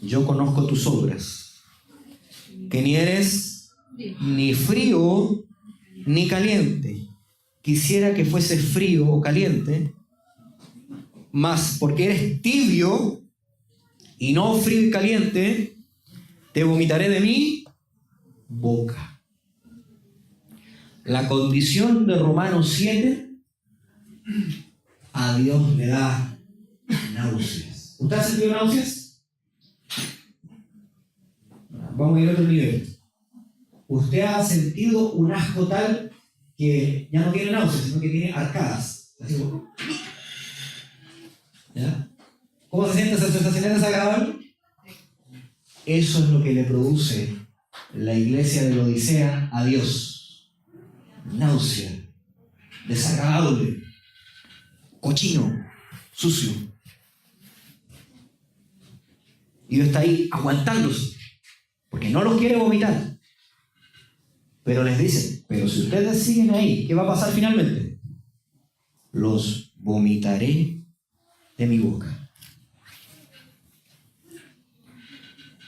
Yo conozco tus obras, que ni eres ni frío ni caliente. Quisiera que fuese frío o caliente, mas porque eres tibio y no frío y caliente, te vomitaré de mi boca. La condición de Romanos 7, a Dios le da náuseas. ¿Usted ha sentido náuseas? Vamos a ir a otro nivel. Usted ha sentido un asco tal que ya no tiene náuseas, sino que tiene arcadas. Así como, ¿ya? ¿Cómo se siente esa sensación desagradable? Eso es lo que le produce la iglesia de la Odisea a Dios. Náusea, desagradable, cochino, sucio. Y Dios está ahí aguantándose, porque no los quiere vomitar. Pero les dice, pero si ustedes siguen ahí, ¿qué va a pasar finalmente? Los vomitaré de mi boca.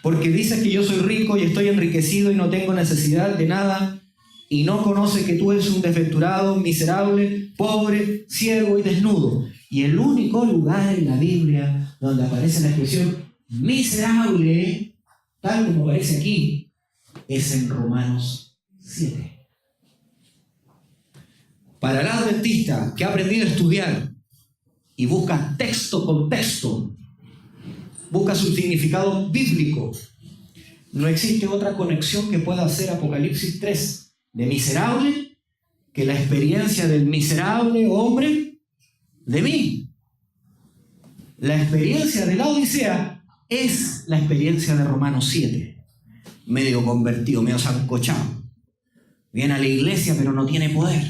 Porque dices que yo soy rico y estoy enriquecido y no tengo necesidad de nada, y no conoce que tú eres un desventurado, miserable, pobre, ciego y desnudo. Y el único lugar en la Biblia donde aparece la expresión miserable, tal como aparece aquí, es en Romanos 7. Para el adventista que ha aprendido a estudiar y busca texto con texto, busca su significado bíblico, no existe otra conexión que pueda hacer Apocalipsis 3 de miserable que la experiencia del miserable hombre de mí. La experiencia de la Odisea es la experiencia de Romanos 7. Medio convertido, medio sancochado. Viene a la iglesia pero no tiene poder.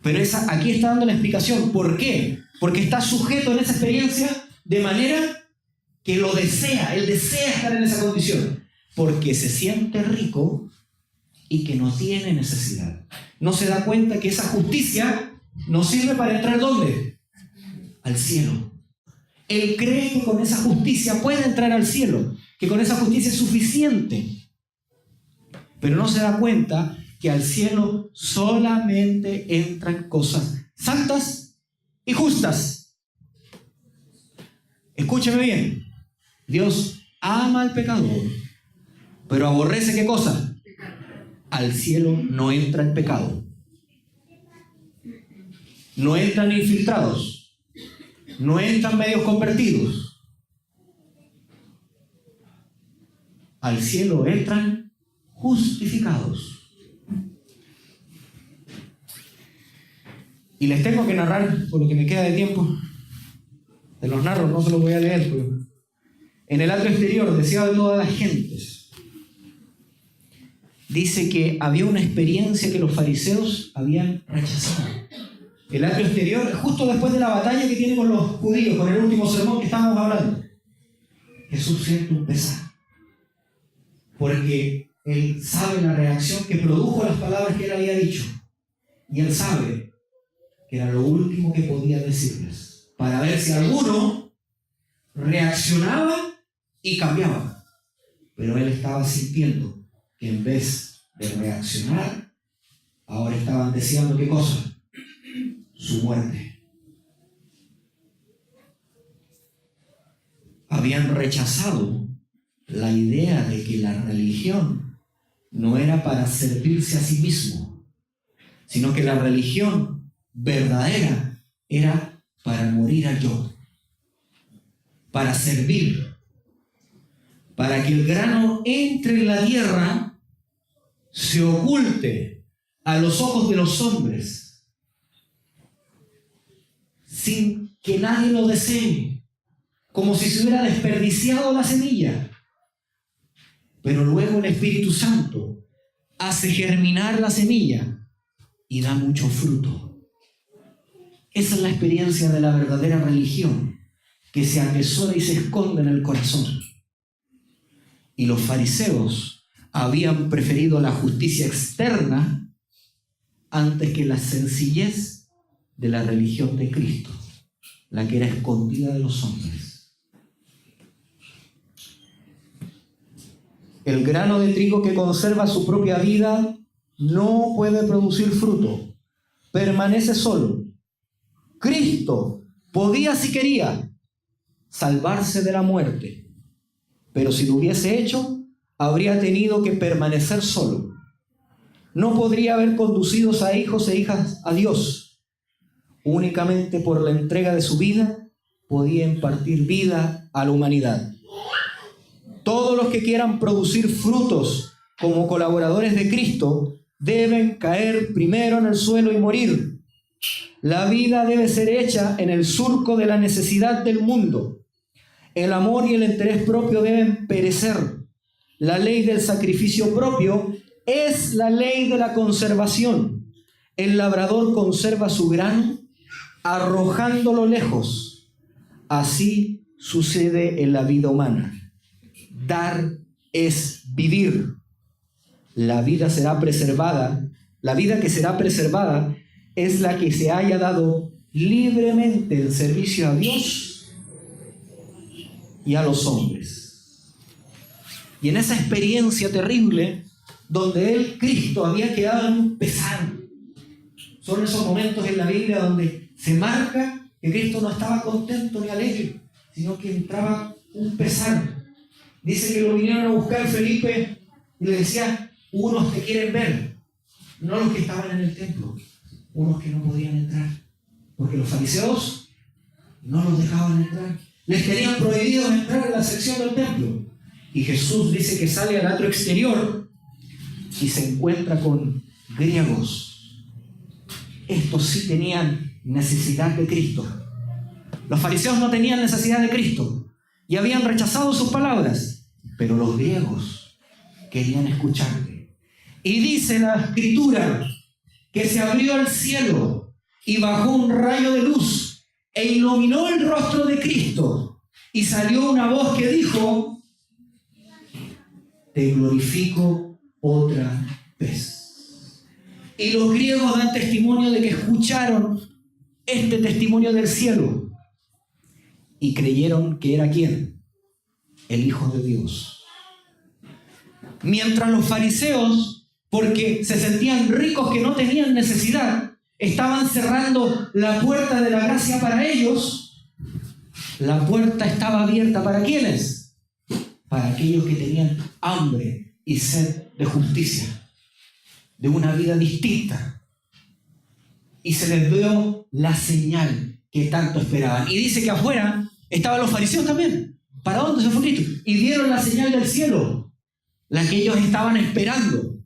Pero aquí está dando la explicación. ¿Por qué? Porque está sujeto en esa experiencia de manera que lo desea. Él desea estar en esa condición. Porque se siente rico y que no tiene necesidad. No se da cuenta que esa justicia nos sirve para entrar ¿dónde? Al cielo. Él cree que con esa justicia puede entrar al cielo, que con esa justicia es suficiente. Pero no se da cuenta que al cielo solamente entran cosas santas y justas. Escúcheme bien. Dios ama al pecador, pero aborrece ¿qué cosa? Al cielo no entra el pecado. No entran infiltrados. No entran medios convertidos. Al cielo entran justificados. Y les tengo que narrar, por lo que me queda de tiempo, de los narros, no se los voy a leer, pero en el atrio exterior, deseado de todas las gentes, dice que había una experiencia que los fariseos habían rechazado. El atrio exterior, justo después de la batalla que tiene con los judíos, con el último sermón que estábamos hablando, Jesús siente un pesar, porque él sabe la reacción que produjo las palabras que él había dicho, y él sabe que era lo último que podía decirles, para ver si alguno reaccionaba y cambiaba. Pero él estaba sintiendo que en vez de reaccionar, ahora estaban deseando ¿qué cosa? Su muerte. Habían rechazado la idea de que la religión no era para servirse a sí mismo, sino que la religión verdadera era para morir al yo, para servir, para que el grano entre en la tierra, se oculte a los ojos de los hombres, sin que nadie lo desee, como si se hubiera desperdiciado la semilla. Pero luego el Espíritu Santo hace germinar la semilla y da mucho fruto. Esa es la experiencia de la verdadera religión, que se atesora y se esconde en el corazón. Y los fariseos habían preferido la justicia externa antes que la sencillez de la religión de Cristo, la que era escondida de los hombres. El grano de trigo que conserva su propia vida no puede producir fruto, permanece solo. Cristo podía, si quería, salvarse de la muerte, pero si lo hubiese hecho, habría tenido que permanecer solo. No podría haber conducido a hijos e hijas a Dios. Únicamente por la entrega de su vida podía impartir vida a la humanidad. Todos los que quieran producir frutos como colaboradores de Cristo deben caer primero en el suelo y morir. La vida debe ser hecha en el surco de la necesidad del mundo. El amor y el interés propio deben perecer. La ley del sacrificio propio es la ley de la conservación. El labrador conserva su grano arrojándolo lejos. Así sucede en la vida humana. Dar es vivir. La vida será preservada. La vida que será preservada es la que se haya dado libremente en servicio a Dios y a los hombres. Y en esa experiencia terrible donde él, Cristo, había quedado en un pesar. Son esos momentos en la Biblia donde se marca que Cristo no estaba contento ni alegre, sino que entraba un pesar. Dice que lo vinieron a buscar Felipe y le decía: unos te quieren ver, no los que estaban en el templo, unos que no podían entrar, porque los fariseos no los dejaban entrar, les tenían prohibido entrar en la sección del templo. Y Jesús dice que sale al atrio exterior y se encuentra con griegos. Estos sí tenían necesidad de Cristo. Los fariseos no tenían necesidad de Cristo y habían rechazado sus palabras, pero los griegos querían escucharle. Y dice la Escritura que se abrió el cielo y bajó un rayo de luz e iluminó el rostro de Cristo, y salió una voz que dijo: te glorifico otra vez. Y los griegos dan testimonio de que escucharon este testimonio del cielo y creyeron que era ¿quién? El Hijo de Dios. Mientras los fariseos, porque se sentían ricos que no tenían necesidad, estaban cerrando la puerta de la gracia para ellos, la puerta estaba abierta ¿para quiénes? Para aquellos que tenían hambre y sed de justicia, de una vida distinta. Y se les dio la señal que tanto esperaban. Y dice que afuera estaban los fariseos también. ¿Para dónde se fue Cristo? Y dieron la señal del cielo, la que ellos estaban esperando.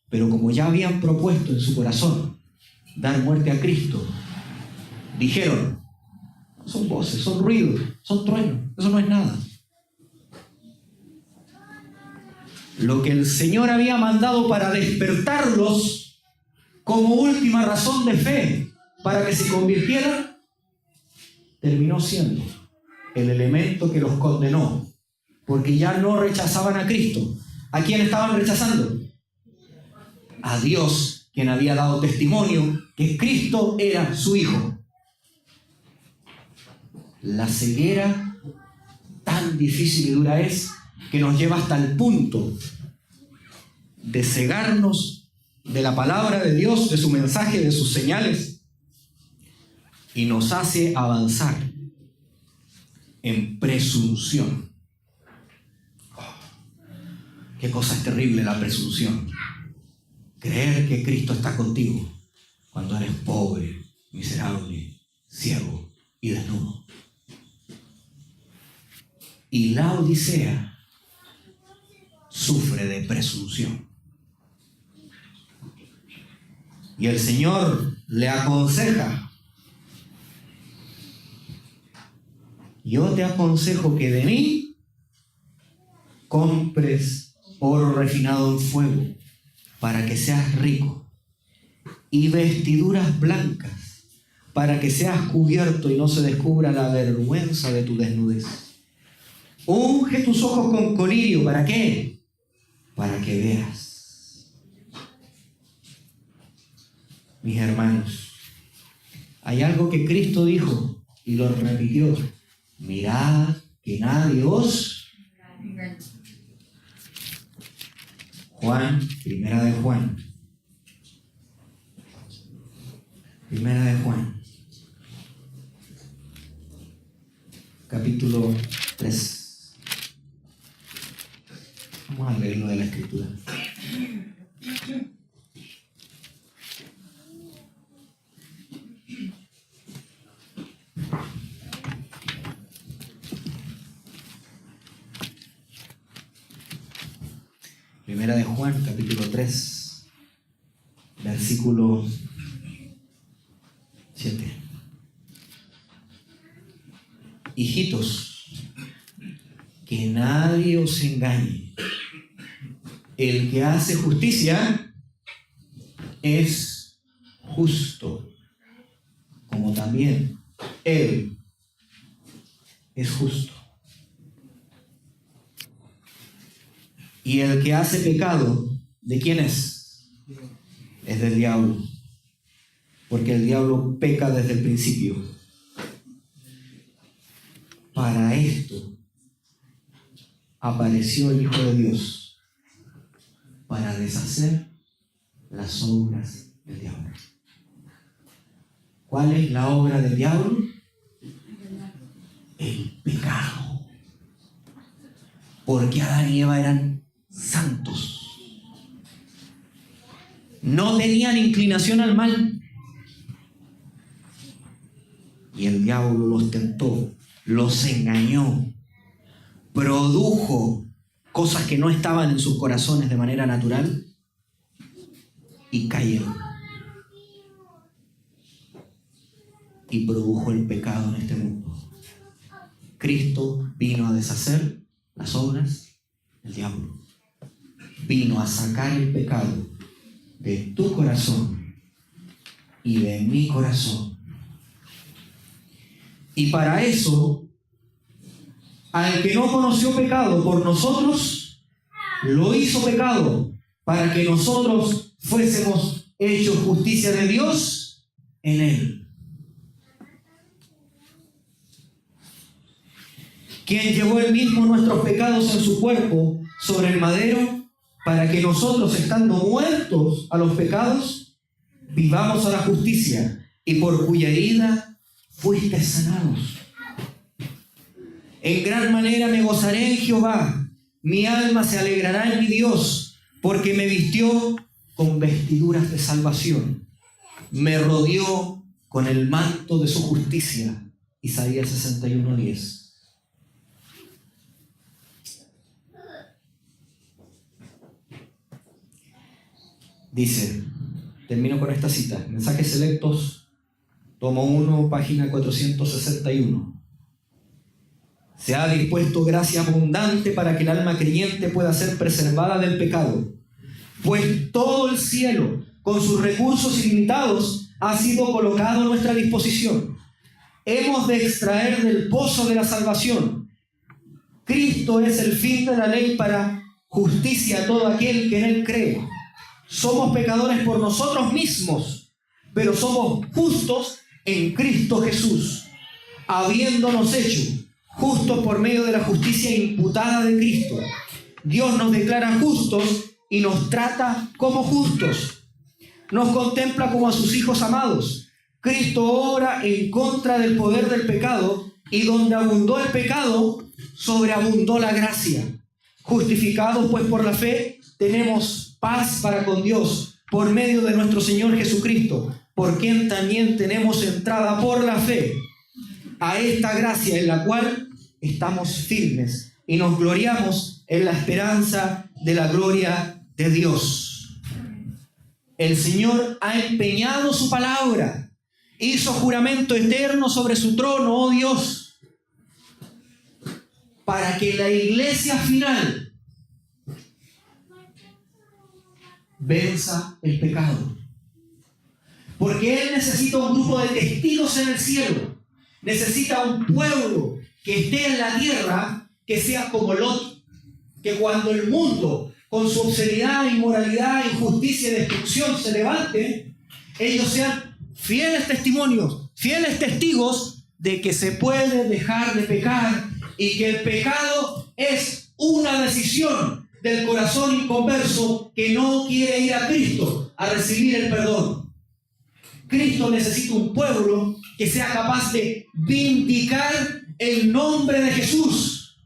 Pero como ya habían propuesto en su corazón dar muerte a Cristo, dijeron: son voces, son ruidos, son truenos, eso no es nada. Lo que el Señor había mandado para despertarlos como última razón de fe para que se convirtieran, terminó siendo el elemento que los condenó, porque ya no rechazaban a Cristo. ¿A quién estaban rechazando? A Dios, quien había dado testimonio que Cristo era su Hijo. La ceguera tan difícil y dura es que nos lleva hasta el punto de cegarnos de la palabra de Dios, de su mensaje, de sus señales, y nos hace avanzar en presunción. Qué cosa es terrible la presunción. Creer que Cristo está contigo cuando eres pobre, miserable, ciego y desnudo. Y la Odisea sufre de presunción. Y el Señor le aconseja: yo te aconsejo que de mí compres oro refinado en fuego para que seas rico, y vestiduras blancas para que seas cubierto y no se descubra la vergüenza de tu desnudez. Unge tus ojos con colirio. ¿Para qué? Para que veas. Mis hermanos, hay algo que Cristo dijo y lo repitió: mirad que nadie os... Primera de Juan, capítulo 3. Vamos a leerlo de la Escritura. Primera de Juan, capítulo 3, versículo 7. Hijitos, que nadie os engañe. El que hace justicia es justo, como también Él es justo. Y el que hace pecado, ¿de quién es? Es del diablo. Porque el diablo peca desde el principio. Para esto apareció el Hijo de Dios, para deshacer las obras del diablo. ¿Cuál es la obra del diablo? El pecado. Porque Adán y Eva eran santos. No tenían inclinación al mal. Y el diablo los tentó, los engañó, produjo cosas que no estaban en sus corazones de manera natural y cayeron. Y produjo el pecado en este mundo. Cristo vino a deshacer las obras del diablo. Vino a sacar el pecado de tu corazón y de mi corazón. Y para eso, al que no conoció pecado por nosotros, lo hizo pecado, para que nosotros fuésemos hechos justicia de Dios en él. Quien llevó él mismo nuestros pecados en su cuerpo sobre el madero, para que nosotros, estando muertos a los pecados, vivamos a la justicia, y por cuya herida fuiste sanados. En gran manera me gozaré en Jehová, mi alma se alegrará en mi Dios, porque me vistió con vestiduras de salvación, me rodeó con el manto de su justicia. Isaías 61:10. Dice, termino con esta cita, Mensajes Selectos, tomo 1, página 461. Se ha dispuesto gracia abundante para que el alma creyente pueda ser preservada del pecado, pues todo el cielo, con sus recursos ilimitados, ha sido colocado a nuestra disposición. Hemos de extraer del pozo de la salvación. Cristo es el fin de la ley para justicia a todo aquel que en él cree. Somos pecadores por nosotros mismos, pero somos justos en Cristo Jesús, habiéndonos hecho justos por medio de la justicia imputada de Cristo. Dios nos declara justos y nos trata como justos. Nos contempla como a sus hijos amados. Cristo obra en contra del poder del pecado, y donde abundó el pecado, sobreabundó la gracia. Justificados pues por la fe, tenemos paz para con Dios por medio de nuestro Señor Jesucristo, por quien también tenemos entrada por la fe a esta gracia en la cual estamos firmes y nos gloriamos en la esperanza de la gloria de Dios. El Señor ha empeñado su palabra, hizo juramento eterno sobre su trono, oh Dios, para que la iglesia final venza el pecado. Porque Él necesita un grupo de testigos en el cielo. Necesita un pueblo que esté en la tierra, que sea como Lot, que cuando el mundo, con su obscenidad, inmoralidad, injusticia y destrucción se levante, ellos sean fieles testimonios, fieles testigos de que se puede dejar de pecar y que el pecado es una decisión del corazón inconverso que no quiere ir a Cristo a recibir el perdón. Cristo necesita un pueblo que sea capaz de vindicar el nombre de Jesús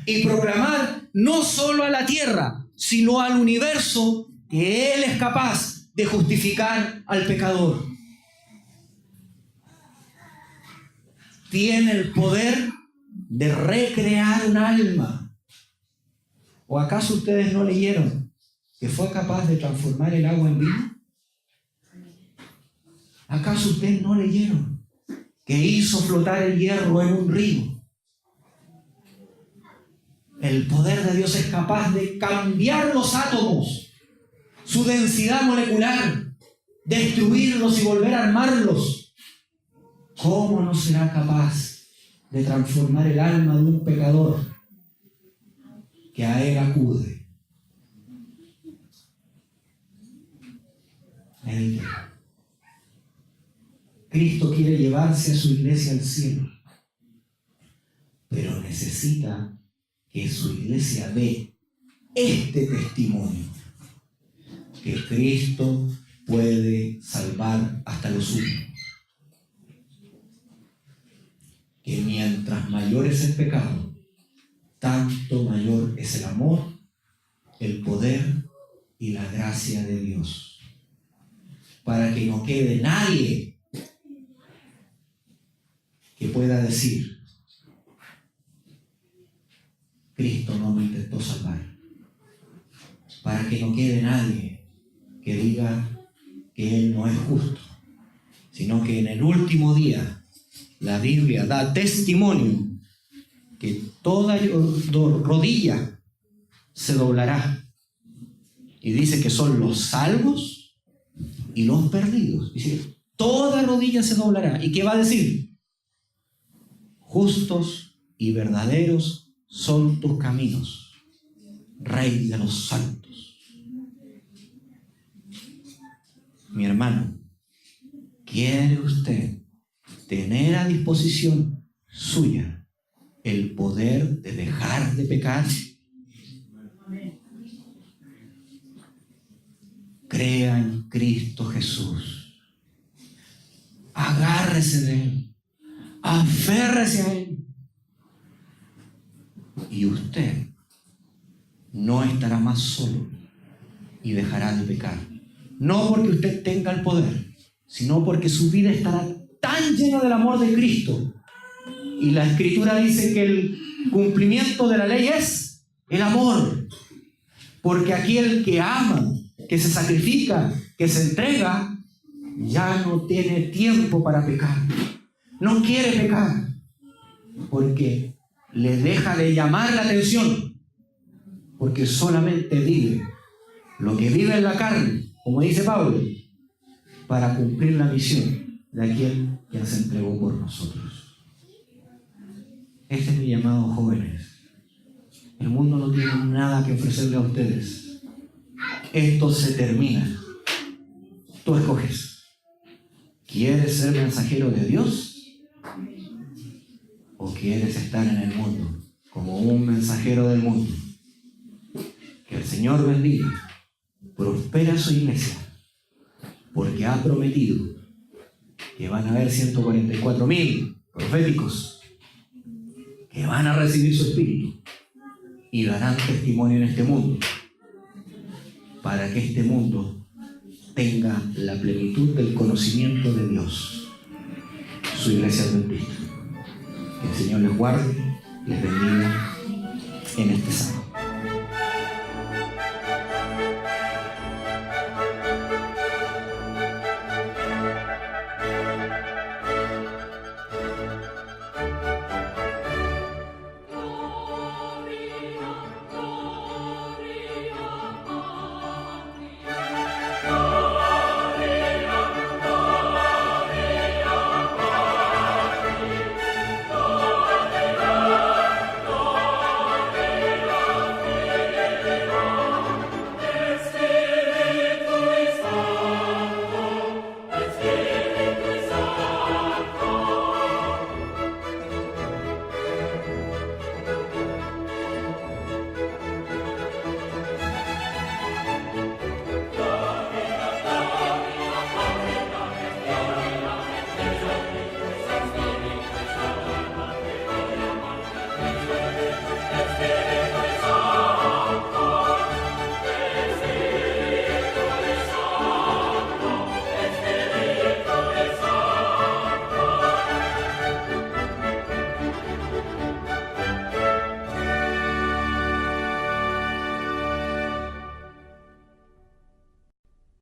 y proclamar no solo a la tierra, sino al universo que Él es capaz de justificar al pecador. Tiene el poder de recrear un alma. ¿O acaso ustedes no leyeron que fue capaz de transformar el agua en vino? ¿Acaso ustedes no leyeron que hizo flotar el hierro en un río? El poder de Dios es capaz de cambiar los átomos, su densidad molecular, destruirlos y volver a armarlos. ¿Cómo no será capaz de transformar el alma de un pecador que a Él acude? Cristo quiere llevarse a su iglesia al cielo, pero necesita que su iglesia dé este testimonio que Cristo puede salvar hasta los últimos. Que mientras mayor es el pecado, tanto mayor es el amor, el poder y la gracia de Dios. Para que no quede nadie que pueda decir: Cristo no me intentó salvar. Para que no quede nadie que diga que Él no es justo, sino que en el último día la Biblia da testimonio que toda rodilla se doblará. Y dice que son los salvos y los perdidos. Dice, toda rodilla se doblará. ¿Y qué va a decir? Justos y verdaderos son tus caminos, Rey de los santos. Mi hermano, ¿quiere usted tener a disposición suya el poder de dejar de pecar? Crea en Cristo Jesús. Agárrese de Él. Aférrese a Él. Y usted no estará más solo y dejará de pecar. No porque usted tenga el poder, sino porque su vida estará tan llena del amor de Cristo. Y la Escritura dice que el cumplimiento de la ley es el amor. Porque aquel que ama, que se sacrifica, que se entrega, ya no tiene tiempo para pecar. No quiere pecar porque le deja de llamar la atención, porque solamente vive lo que vive en la carne, como dice Pablo, para cumplir la misión de aquel que se entregó por nosotros. Este es mi llamado, jóvenes. El mundo no tiene nada que ofrecerle a ustedes. Esto se termina. Tú escoges. ¿Quieres ser mensajero de Dios? ¿O quieres estar en el mundo como un mensajero del mundo? Que el Señor bendiga, prospera su iglesia, porque ha prometido que van a haber 144,000 proféticos que van a recibir su espíritu y darán testimonio en este mundo, para que este mundo tenga la plenitud del conocimiento de Dios, su iglesia adventista. Que el Señor les guarde, les bendiga en este sábado.